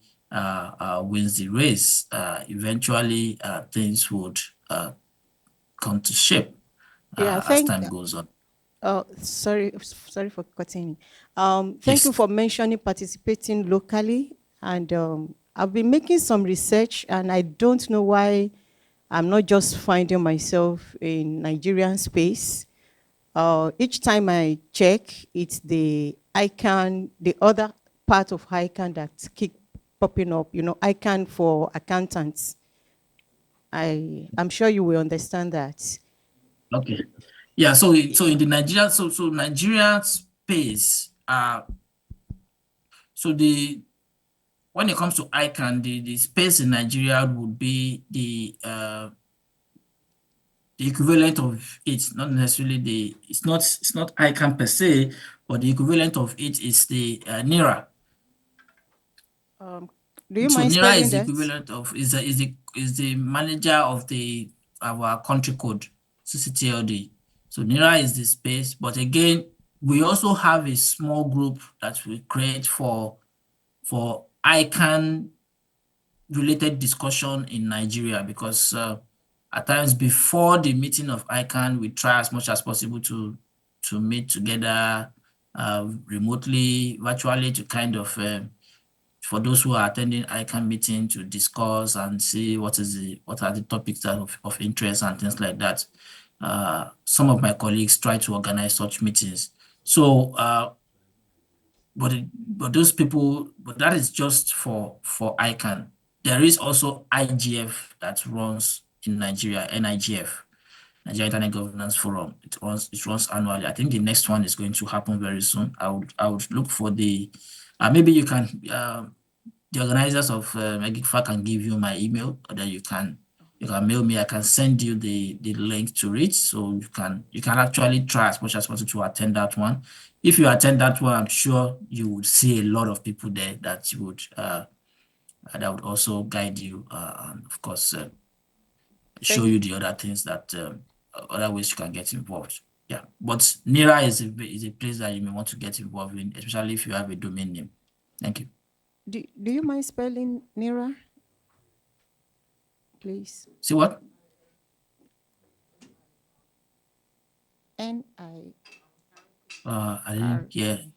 wins the race. Eventually, things would come to shape Yeah, as time goes on. sorry for cutting. Thank you Yes. for mentioning participating locally. And I've been making some research, and I don't know why I'm not just finding myself in Nigerian space. Each time I check, it's the ICANN, the other part of ICANN that keep popping up, ICANN for accountants. I'm sure you will understand that. Okay. Yeah. So in the Nigeria, so Nigeria space, so when it comes to ICANN, the space in Nigeria would be the equivalent of it, not necessarily it's not ICANN per se, but the equivalent of it is the NIRA. Do you So mind NIRA spelling is the that? equivalent of is the manager of our country code CCTLD. So NIRA is the space, but again, we also have a small group that we create for ICANN related discussion in Nigeria, because at times before the meeting of ICANN, we try as much as possible to meet together remotely, virtually, to kind of for those who are attending ICANN meeting, to discuss and see what are the topics that of interest and things like that. Some of my colleagues try to organize such meetings. So, but those people, but that is just for ICANN. There is also IGF that runs in Nigeria, NIGF, Nigeria Internet Governance Forum. It runs annually. I think the next one is going to happen very soon. I would look for the maybe you can the organizers of EGIGFA can give you my email, or then you can mail me. I can send you the link to it, so you can actually try as much as possible to attend that one. If you attend that one, I'm sure you would see a lot of people there that you would that would also guide you, and of course show you the other things that other ways you can get involved. Yeah, but NIRA is a place that you may want to get involved in, especially if you have a domain name. Thank you. Do you mind spelling NIRA, please? See what? N-I. I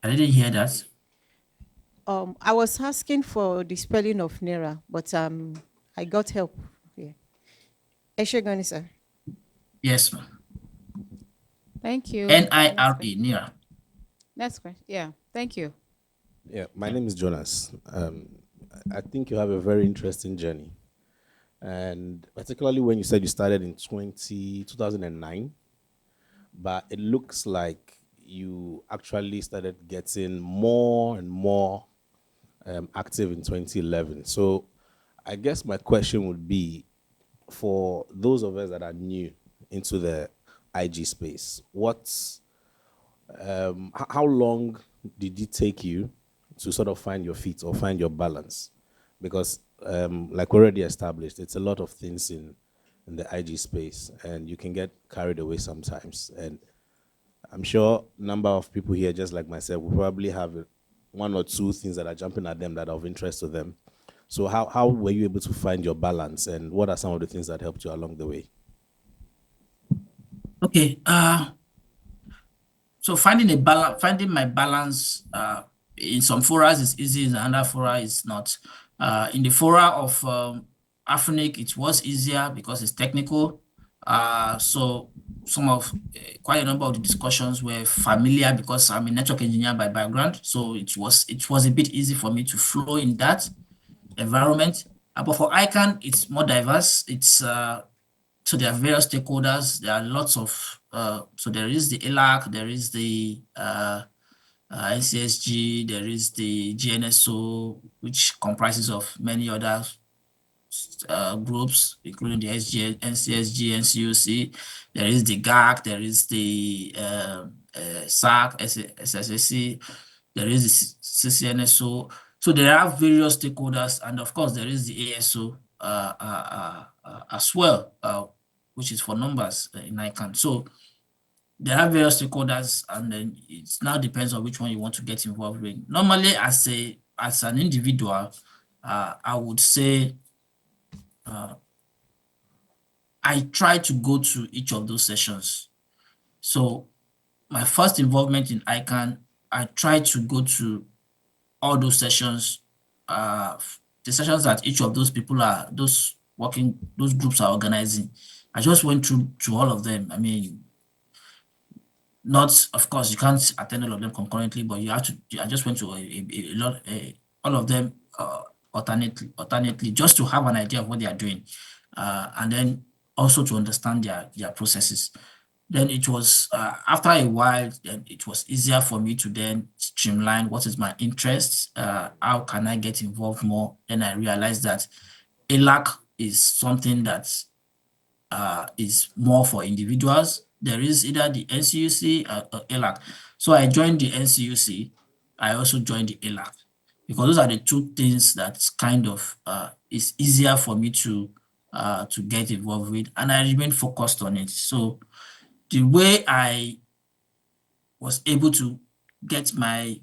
didn't hear that. I was asking for the spelling of NIRA, but I got help here. Eshegani, sir. Yes, ma'am. Thank you. NIRA, NIRA. Next question. Yeah. Thank you. Yeah, my name is Jonas. I think you have a very interesting journey. And particularly when you said you started in 2009, but it looks like you actually started getting more and more active in 2011. So I guess my question would be, for those of us that are new into the IG space, how long did it take you to sort of find your feet or find your balance? Because like already established, it's a lot of things in the IG space, and you can get carried away sometimes. And I'm sure a number of people here, just like myself, will probably have one or two things that are jumping at them that are of interest to them. So how were you able to find your balance, and what are some of the things that helped you along the way? Okay. So finding my balance In some forums it's easy, in other fora it's not. In the fora of Afrinic, it was easier because it's technical. So quite a number of the discussions were familiar because I'm a network engineer by background. So it was a bit easy for me to flow in that environment. But for ICANN, it's more diverse. So there are various stakeholders. There are lots of, so there is the ELAC, there is the NCSG, there is the GNSO, which comprises of many other groups, including the NCSG, NCUC. There is the GAC, there is the SAC, SSAC, there is the CCNSO. So there are various stakeholders, and of course there is the ASO as well, which is for numbers in ICANN. So there are various stakeholders, and then it now depends on which one you want to get involved with. Normally, as an individual, I would say I try to go to each of those sessions. So my first involvement in ICANN, I try to go to all those sessions, the sessions that each of those people those groups are organizing. I just went through to all of them. I mean, not, of course, you can't attend all of them concurrently, but you have to. I just went to a lot, all of them alternately, just to have an idea of what they are doing, and then also to understand their processes. Then it was after a while, then it was easier for me to then streamline what is my interest, how can I get involved more. Then I realized that ELAC is something that is more for individuals. There is either the NCUC or ELAC. So I joined the NCUC. I also joined the ELAC because those are the two things that kind of is easier for me to get involved with, and I remain focused on it. So the way I was able to get my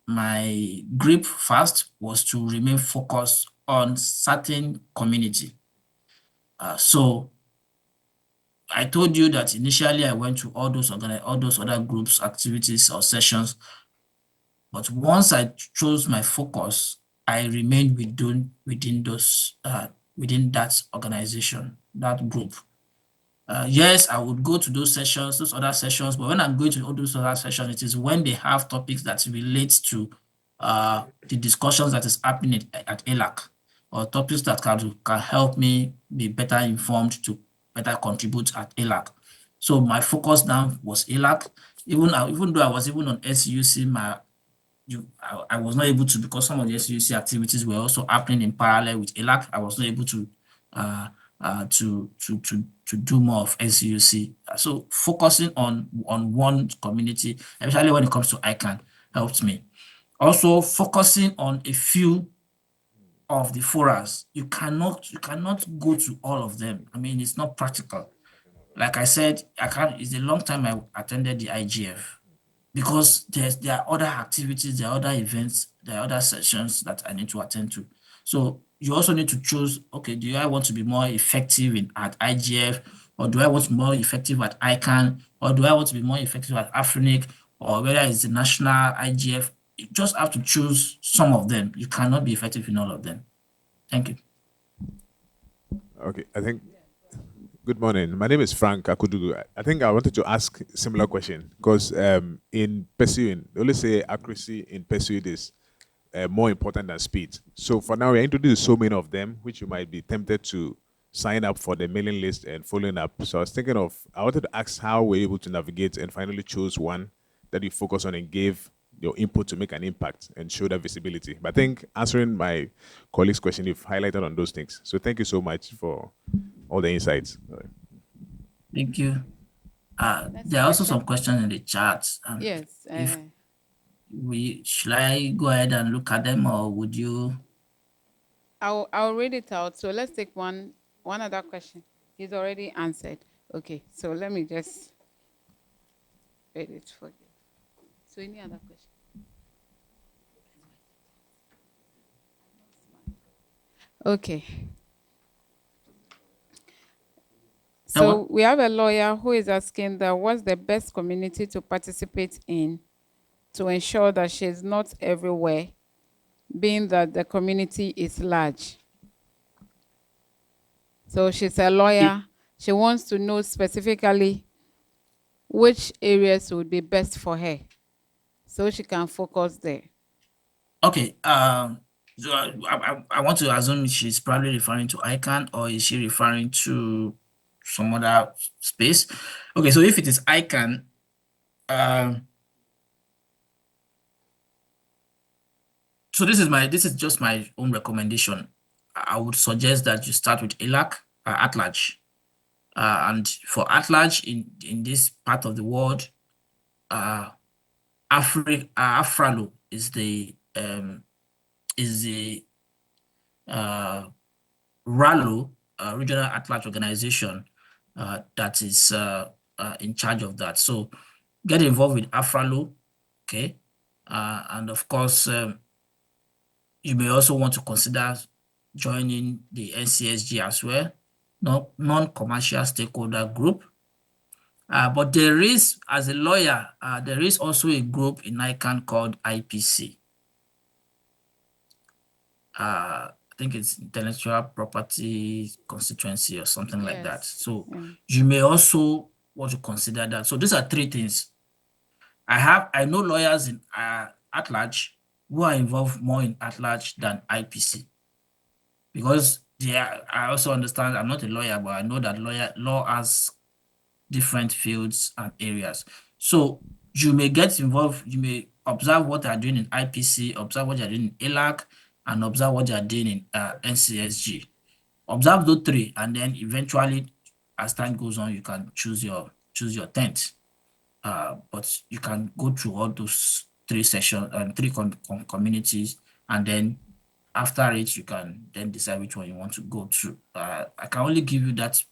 my grip fast was to remain focused on certain community. So I told you that initially I went to all those other groups, activities or sessions, but once I chose my focus, I remained within that organization, that group. Yes, I would go to those other sessions, but when I'm going to all those other sessions, it is when they have topics that relate to the discussions that is happening at ELAC, or topics that can help me be better informed to better contribute at ELAC. So my focus now was ELAC. Even though I was even on SUC, I was not able to, because some of the SUC activities were also happening in parallel with ELAC. I was not able to do more of SUC. So focusing on one community, especially when it comes to ICANN, helped me. Also focusing on a few of the forums. You cannot go to all of them. I mean, it's not practical. Like I said, it's a long time I attended the IGF, because there are other activities, there are other events, there are other sessions that I need to attend to. So you also need to choose, okay, do I want to be more effective at IGF, or do I want to be more effective at ICANN, or do I want to be more effective at Afrinic, or whether it's the national IGF? You just have to choose some of them. You cannot be effective in all of them. Thank you. Okay, good morning. My name is Frank Akudugu. I think I wanted to ask a similar question, because in pursuing, they always say accuracy in pursuit is more important than speed. So for now, we're introduced so many of them, which you might be tempted to sign up for the mailing list and following up. So I wanted to ask how we're able to navigate and finally choose one that you focus on and give your input to make an impact and show that visibility. But I think answering my colleague's question, you've highlighted on those things. So thank you so much for all the insights. Thank you. There are also some questions in the chat. Yes. Should I go ahead and look at them, or would you? I'll read it out. So let's take one other question. He's already answered. Okay, so let me just read it for you. So any other question? Okay. So we have a lawyer who is asking that what's the best community to participate in to ensure that she's not everywhere, being that the community is large. So she's a lawyer. She wants to know specifically which areas would be best for her, so she can focus there. Okay. So I want to assume she's probably referring to ICANN, or is she referring to some other space? Okay, so if it is ICANN, so this is just my own recommendation. I would suggest that you start with ELAC, at large. And for at large in this part of the world, AFRALO is the RALO, Regional At-Large Organization, that is in charge of that. So get involved with AFRALO, okay? And of course, you may also want to consider joining the NCSG as well, non-commercial stakeholder group. But there is, as a lawyer, there is also a group in ICANN called IPC. I think it's Intellectual Property Constituency or something like that. So you may also want to consider that. So these are three things. I know lawyers in at large who are involved more in at large than IPC, because I also understand, I'm not a lawyer, but I know that law has different fields and areas. So you may get involved, you may observe what they are doing in IPC, observe what they are doing in ELAC, and observe what they are doing in NCSG. Observe those three, and then eventually, as time goes on, you can choose your tent. But you can go through all those three sessions and three communities, and then after it, you can then decide which one you want to go through. I can only give you that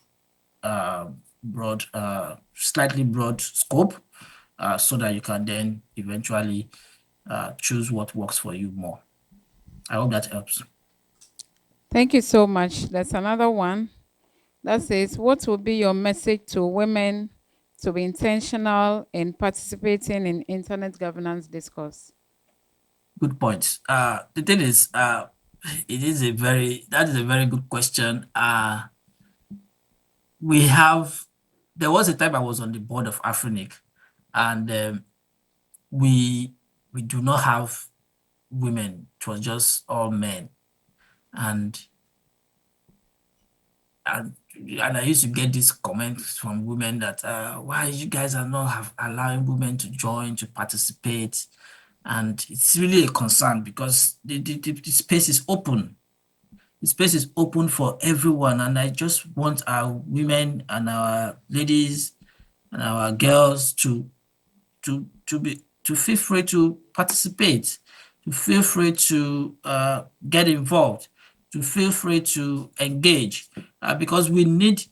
broad, slightly broad scope, so that you can then eventually choose what works for you more. I hope that helps. Thank you so much. There's another one that says, what will be your message to women to be intentional in participating in internet governance discourse? Good point. The thing is, that is a very good question. There was a time I was on the board of Afrinic, and we do not have women. It was just all men, and I used to get these comments from women that why you guys are not allowing women to join, to participate, and it's really a concern because the space is open. The space is open for everyone, and I just want our women and our ladies and our girls to feel free to participate, to feel free to get involved, to feel free to engage, because we need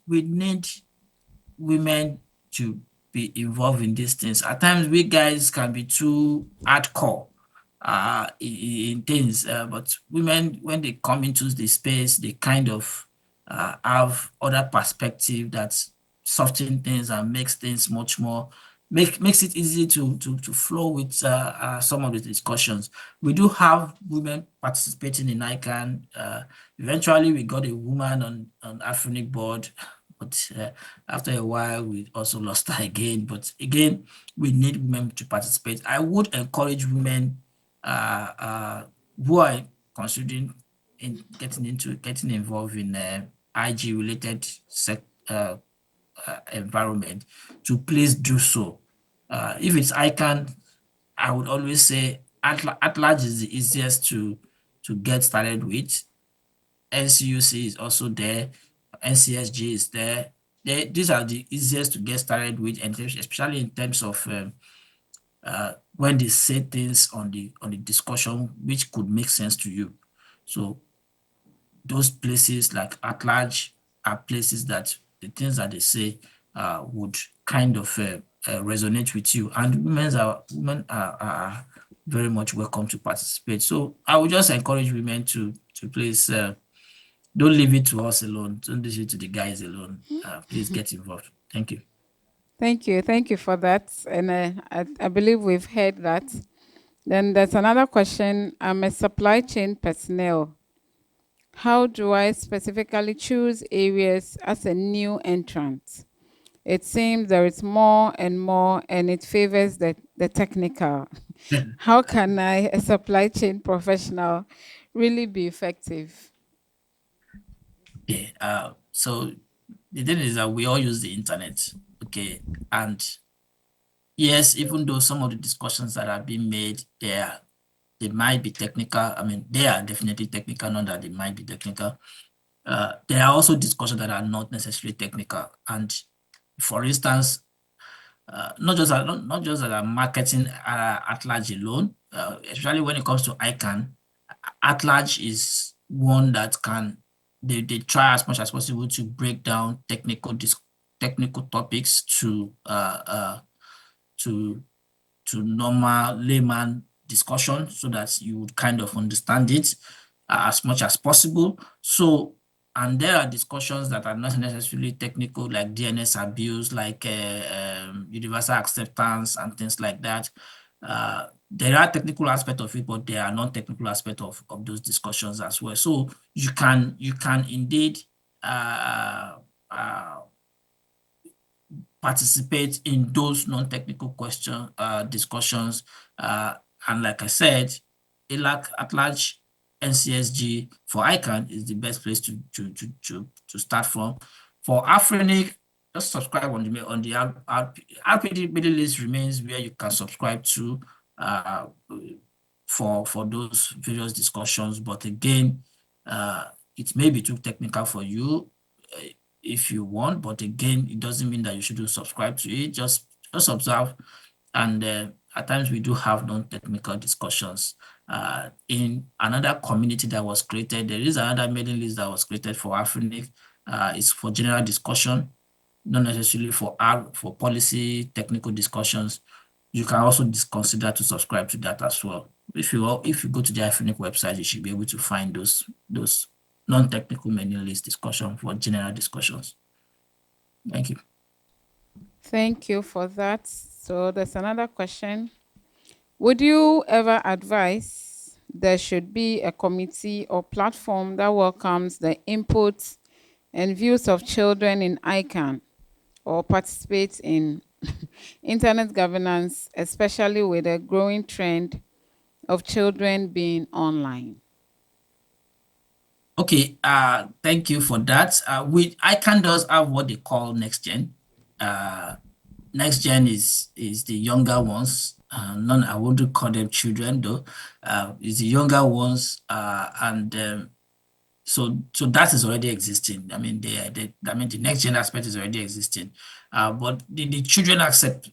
women to be involved in these things. At times, we guys can be too hardcore in things, but women, when they come into the space, they kind of have other perspective that soften things and makes things much more makes it easy to flow with some of the discussions. We do have women participating in ICANN. Eventually, we got a woman on Afrinic board, but after a while, we also lost her again. But again, we need women to participate. I would encourage women who are considering getting involved in IG related environment to please do so. If it's ICANN, I would always say at large is the easiest to get started with. NCUC is also there. NCSG is there. These are the easiest to get started with, and especially in terms of when they say things on the discussion which could make sense to you. So those places like at large are places that the things that they say would kind of resonate with you, and women are very much welcome to participate. So I would just encourage women to please don't leave it to us alone. Don't leave it to the guys alone. Please get involved. Thank you. Thank you for that, and I believe we've heard that. Then there's another question. I'm a supply chain personnel. How do I specifically choose areas as a new entrant? It seems there is more and more, and it favors the technical. How can I, a supply chain professional, really be effective? Okay, so the thing is that we all use the internet, okay, and yes, even though some of the discussions that are being made there, they might be technical. I mean, they are definitely technical, not that they might be technical. There are also discussions that are not necessarily technical. And for instance, not just that I'm marketing at large alone, especially when it comes to ICANN, at large is one that they try as much as possible to break down technical topics to normal layman discussion so that you would kind of understand it as much as possible. So, and there are discussions that are not necessarily technical, like DNS abuse, like universal acceptance and things like that. There are technical aspects of it, but there are non-technical aspects of those discussions as well. So you can indeed participate in those non-technical discussions. And like I said, at large NCSG for ICANN is the best place to start from. For Afrinic, just subscribe on the RPD mailing list remains where you can subscribe to for those various discussions. But again, it may be too technical for you if you want, but again, it doesn't mean that you shouldn't subscribe to it. Just observe. And at times we do have non-technical discussions. In another community that was created, there is another mailing list that was created for Afrinic. It's for general discussion, not necessarily for policy technical discussions. You can also consider to subscribe to that as well. If you go to the Afrinic website, you should be able to find those non-technical mailing list discussion for general discussions. Thank you. Thank you for that. So there's another question. Would you ever advise there should be a committee or platform that welcomes the inputs and views of children in ICANN or participates in internet governance, especially with a growing trend of children being online? Okay, thank you for that. ICANN does have what they call next gen. Next gen is the younger ones. I wouldn't call them children though. It's the younger ones, and so that is already existing. I mean, the next gen aspect is already existing. But the children aspect,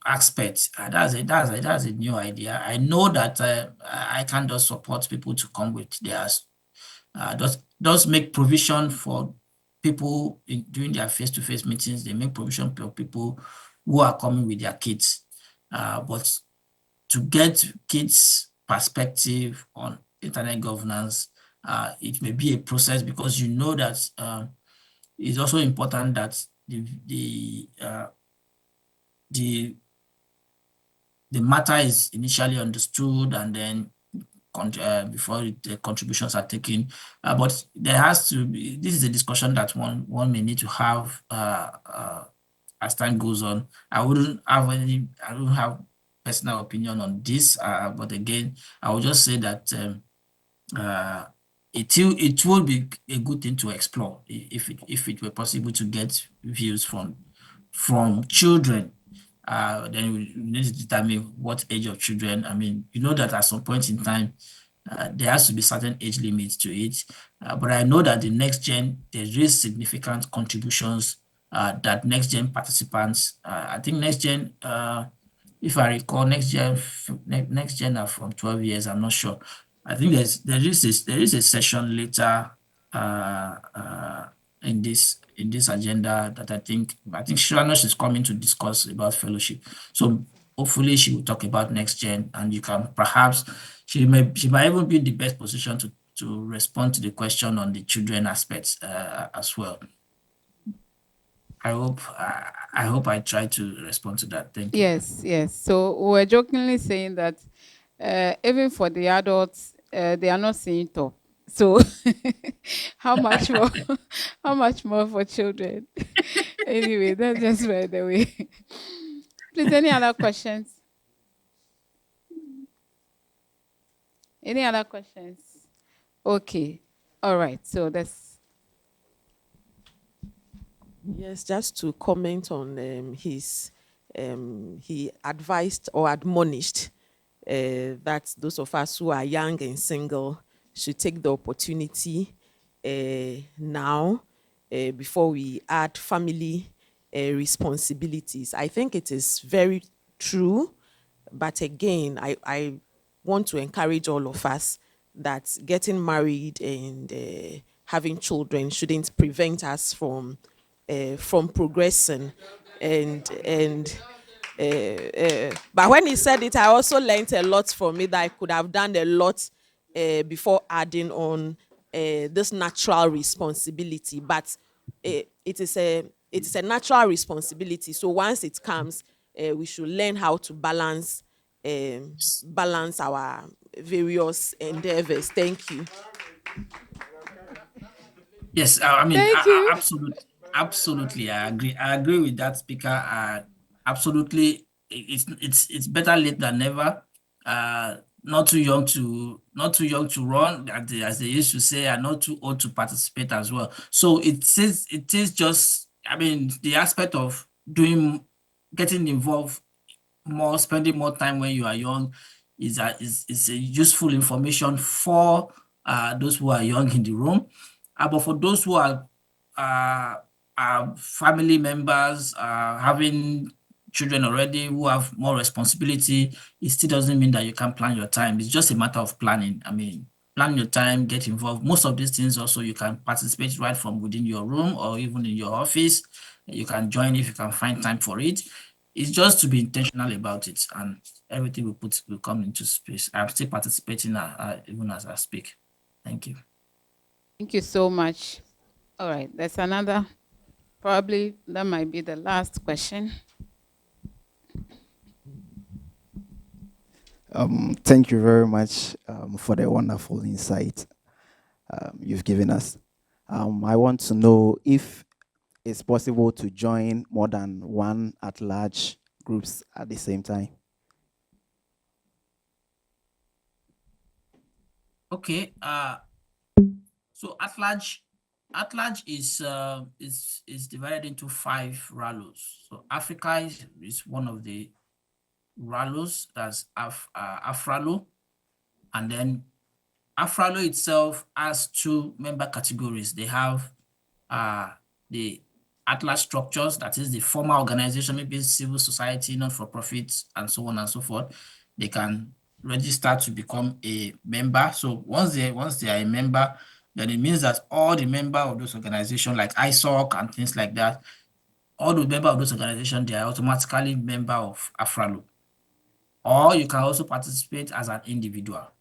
that's a new idea. I know that ICANN does support people to come with theirs. Does make provision for people during their face-to-face meetings. They make provision for people who are coming with their kids. But to get kids' perspective on internet governance, it may be a process because you know that it's also important that the matter is initially understood and then before the contributions are taken. But there has to be, this is a discussion that one may need to have as time goes on. I don't have personal opinion on this, but again, I will just say that it will be a good thing to explore if it were possible to get views from children. Then we need to determine what age of children. I mean, you know that at some point in time, there has to be certain age limits to it. But I know that the next gen, there is significant contributions that next gen participants. I think next gen, if I recall, next gen are from 12 years. I'm not sure. I think there is a session later in this agenda that I think Shiranosh is coming to discuss about fellowship. So hopefully she will talk about next gen, and you can perhaps she might even be in the best position to respond to the question on the children aspects as well. I hope I try to respond to that. Thank you. Yes. So we're jokingly saying that even for the adults, they are not seeing top. So how much more? How much more for children? Anyway, that's just by the way. Please, any other questions? Any other questions? Okay. All right. So that's Yes, just to comment on he advised or admonished that those of us who are young and single should take the opportunity now before we add family responsibilities. I think it is very true, but again, I want to encourage all of us that getting married and having children shouldn't prevent us from progressing and but when he said it, I also learned a lot from it that I could have done a lot before adding on this natural responsibility. But it is a natural responsibility. So once it comes, we should learn how to balance our various endeavors. Thank you. Yes, I mean, Thank you. absolutely, I agree. I agree with that speaker. Absolutely, it's better late than never. Not too young to run, as they used to say, and not too old to participate as well. So it is just, I mean, the aspect of getting involved more, spending more time when you are young is a useful information for those who are young in the room. But for those who are family members, having children already who have more responsibility, it still doesn't mean that you can't plan your time. It's just a matter of planning. I mean, plan your time, get involved. Most of these things also you can participate right from within your room or even in your office. You can join if you can find time for it. It's just to be intentional about it, and everything we put will come into space. I'm still participating even as I speak. Thank you. Thank you so much. All right. There's another. Probably that might be the last question. Thank you very much for the wonderful insight you've given us. I want to know if it's possible to join more than one at-large groups at the same time. Okay. So at-large is divided into 5 RALOs. So Africa is one of the RALOs. That's AFRALO, and then AFRALO itself has 2 member categories. They have the at-large structures, that is the formal organization, maybe civil society, not-for-profit, and so on and so forth. They can register to become a member. So once they are a member, then it means that all the members of those organizations, like ISOC and things like that, all the members of those organizations, they are automatically member of AFRALO. Or you can also participate as an individual.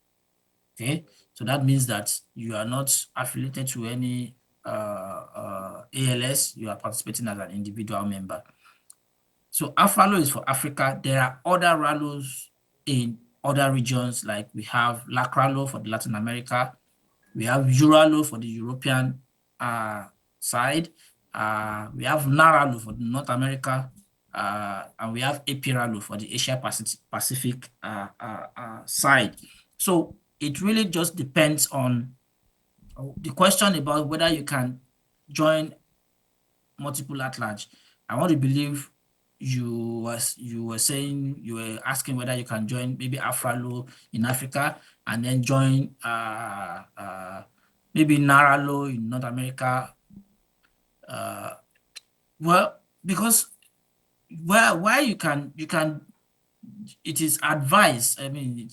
Okay, so that means that you are not affiliated to any ALS, you are participating as an individual member. So AFRALO is for Africa. There are other RALOs in other regions, like we have LACRALO for the Latin America, we have EURALO for the European side, we have NARALO for the North America, and we have APRALO for the Asia Pacific side. So it really just depends on the question about whether you can join multiple at-large. I want to believe you were saying, you were asking whether you can join maybe AFRALO in Africa and then join maybe NARALO in North America. Well, because why you can it is advised. I mean,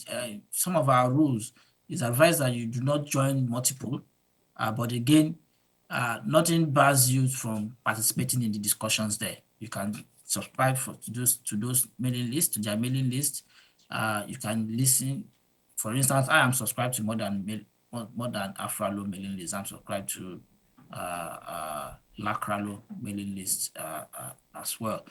some of our rules is advised that you do not join multiple, but again, nothing bars you from participating in the discussions there. You can subscribe to those mailing lists, to their mailing list. You can listen. For instance, I am subscribed to more than AFRALO mailing list. I'm subscribed to LACRALO mailing list as well.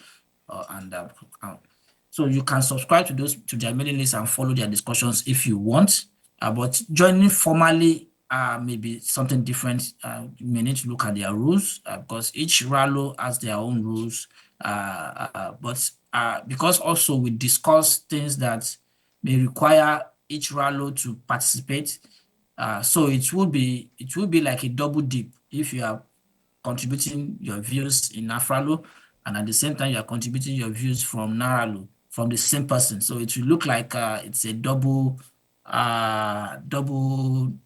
So you can subscribe to their mailing list and follow their discussions if you want. But joining formally may be something different. You may need to look at their rules because each RALO has their own rules. But because also we discuss things that may require each RALO to participate, so it will be like a double dip if you are contributing your views in AFRALO and at the same time you are contributing your views from NARALO from the same person. So it will look like it's a double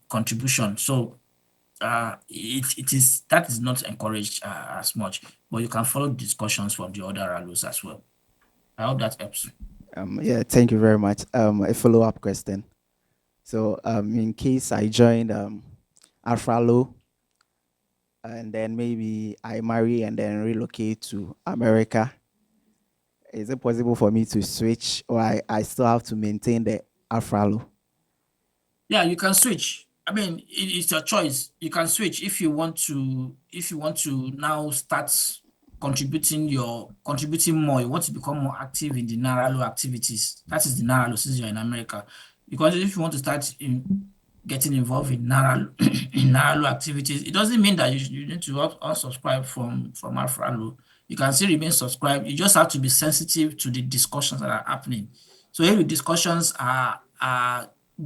contribution. So that is not encouraged as much, but you can follow discussions from the other RALOs as well. I hope that helps. Yeah, thank you very much. A follow-up question. So in case I joined AFRALO and then maybe I marry and then relocate to America, is it possible for me to switch, or I still have to maintain the AFRALO? Yeah, you can switch. I mean, it's your choice. You can switch if you want to now start contributing more. You want to become more active in the NARALO activities. That is the NARALO since you're in America. Because if you want to start getting involved in NARALO activities, it doesn't mean that you need to unsubscribe from AFRALO. You can still remain subscribed. You just have to be sensitive to the discussions that are happening. So if the discussions are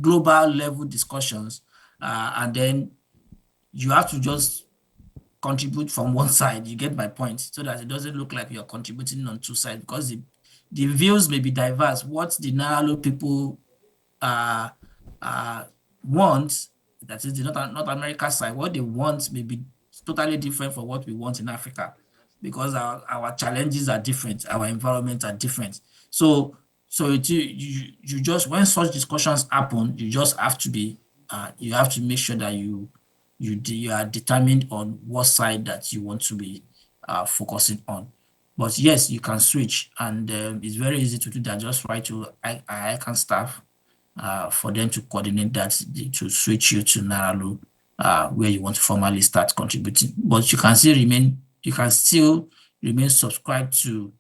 global level discussions, and then you have to just contribute from one side, you get my point, so that it doesn't look like you're contributing on two sides, because the views may be diverse. What the NARALO people want, that is the North America side, what they want may be totally different from what we want in Africa, because our challenges are different, our environments are different. So you just, when such discussions happen, you just have to be you have to make sure that you are determined on what side that you want to be focusing on. But yes, you can switch, and it's very easy to do that. Just write to ICANN staff for them to coordinate that, to switch you to NARALO where you want to formally start contributing. But you can still remain subscribed to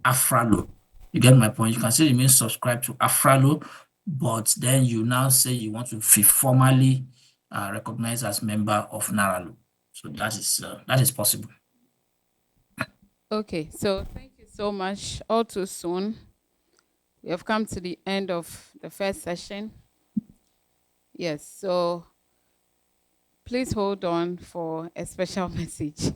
AFRALO. You get my point? You can still remain subscribed to AFRALO, but then you now say you want to be formally recognized as member of NARALO. So that is possible. Okay, so thank you so much. All too soon. We have come to the end of the first session. Yes, so please hold on for a special message.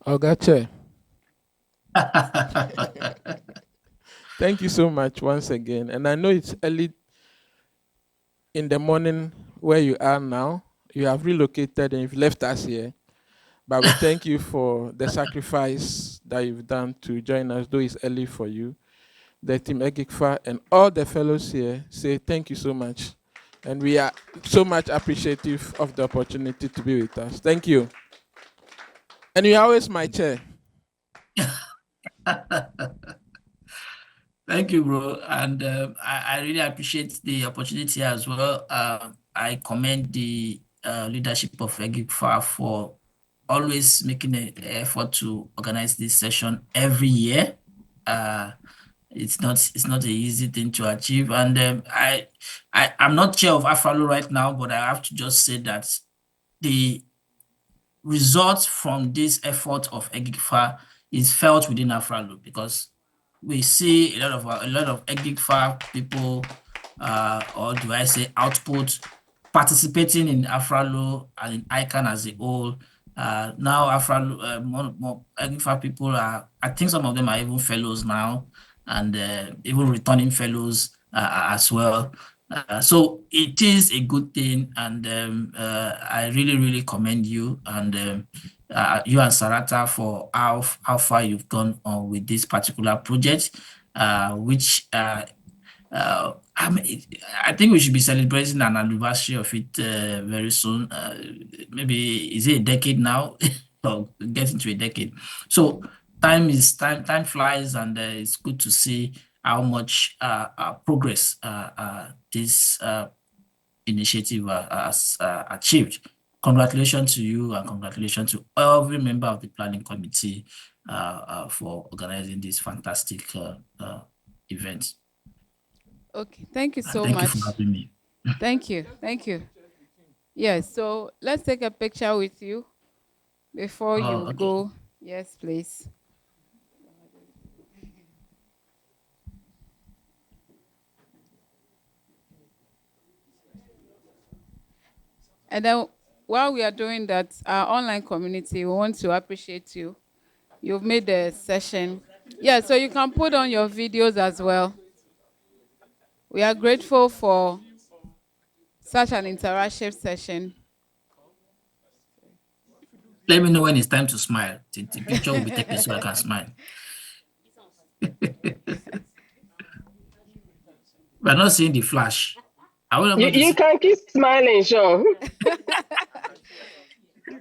Oga Chair. Thank you so much once again. And I know it's early in the morning where you are now. You have relocated and you've left us here. But we thank you for the sacrifice that you've done to join us, though it's early for you. The team EGIGFA and all the fellows here say thank you so much. And we are so much appreciative of the opportunity to be with us. Thank you. And you're always my chair. Thank you, bro. And I really appreciate the opportunity as well. I commend the leadership of EGIGFA for always making an effort to organize this session every year. It's not an easy thing to achieve. And I'm not chair of AFRALO right now, but I have to just say that the results from this effort of EGIGFA is felt within AFRALO, because we see a lot of EGIGFA people, or do I say output, participating in AFRALO and in ICANN as a whole. Now AFRALO, more EGIGFA people I think some of them are even fellows now, and even returning fellows as well. So it is a good thing, and I really, really commend you and you and Sarata for how far you've gone on with this particular project, which I think we should be celebrating an anniversary of it very soon. Maybe is it a decade now? Or getting to a decade. So time flies, and it's good to see how much progress this initiative has achieved. congratulations to you and congratulations to every member of the planning committee for organizing this fantastic event. Okay, thank you so Thank much. you for having me. Thank you. Thank you. Yes, so let's take a picture with you before you okay. go. Yes, please. And then while we are doing that, our online community, we want to appreciate you. You've made the session. Yeah, so you can put on your videos as well. We are grateful for such an interactive session. Let me know when it's time to smile. The picture will be taken so I can smile. We're not seeing the flash. You can keep smiling, Sean.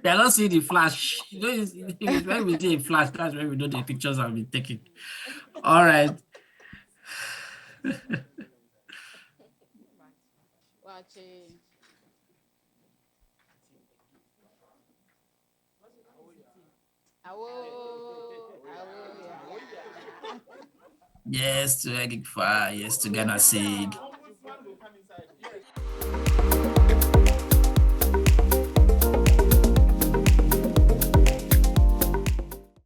They're not seeing the flash. You know, when we do a flash, that's when we know the pictures have been taken. All right. Yes to EGIGFA, yes to GhanaSIG.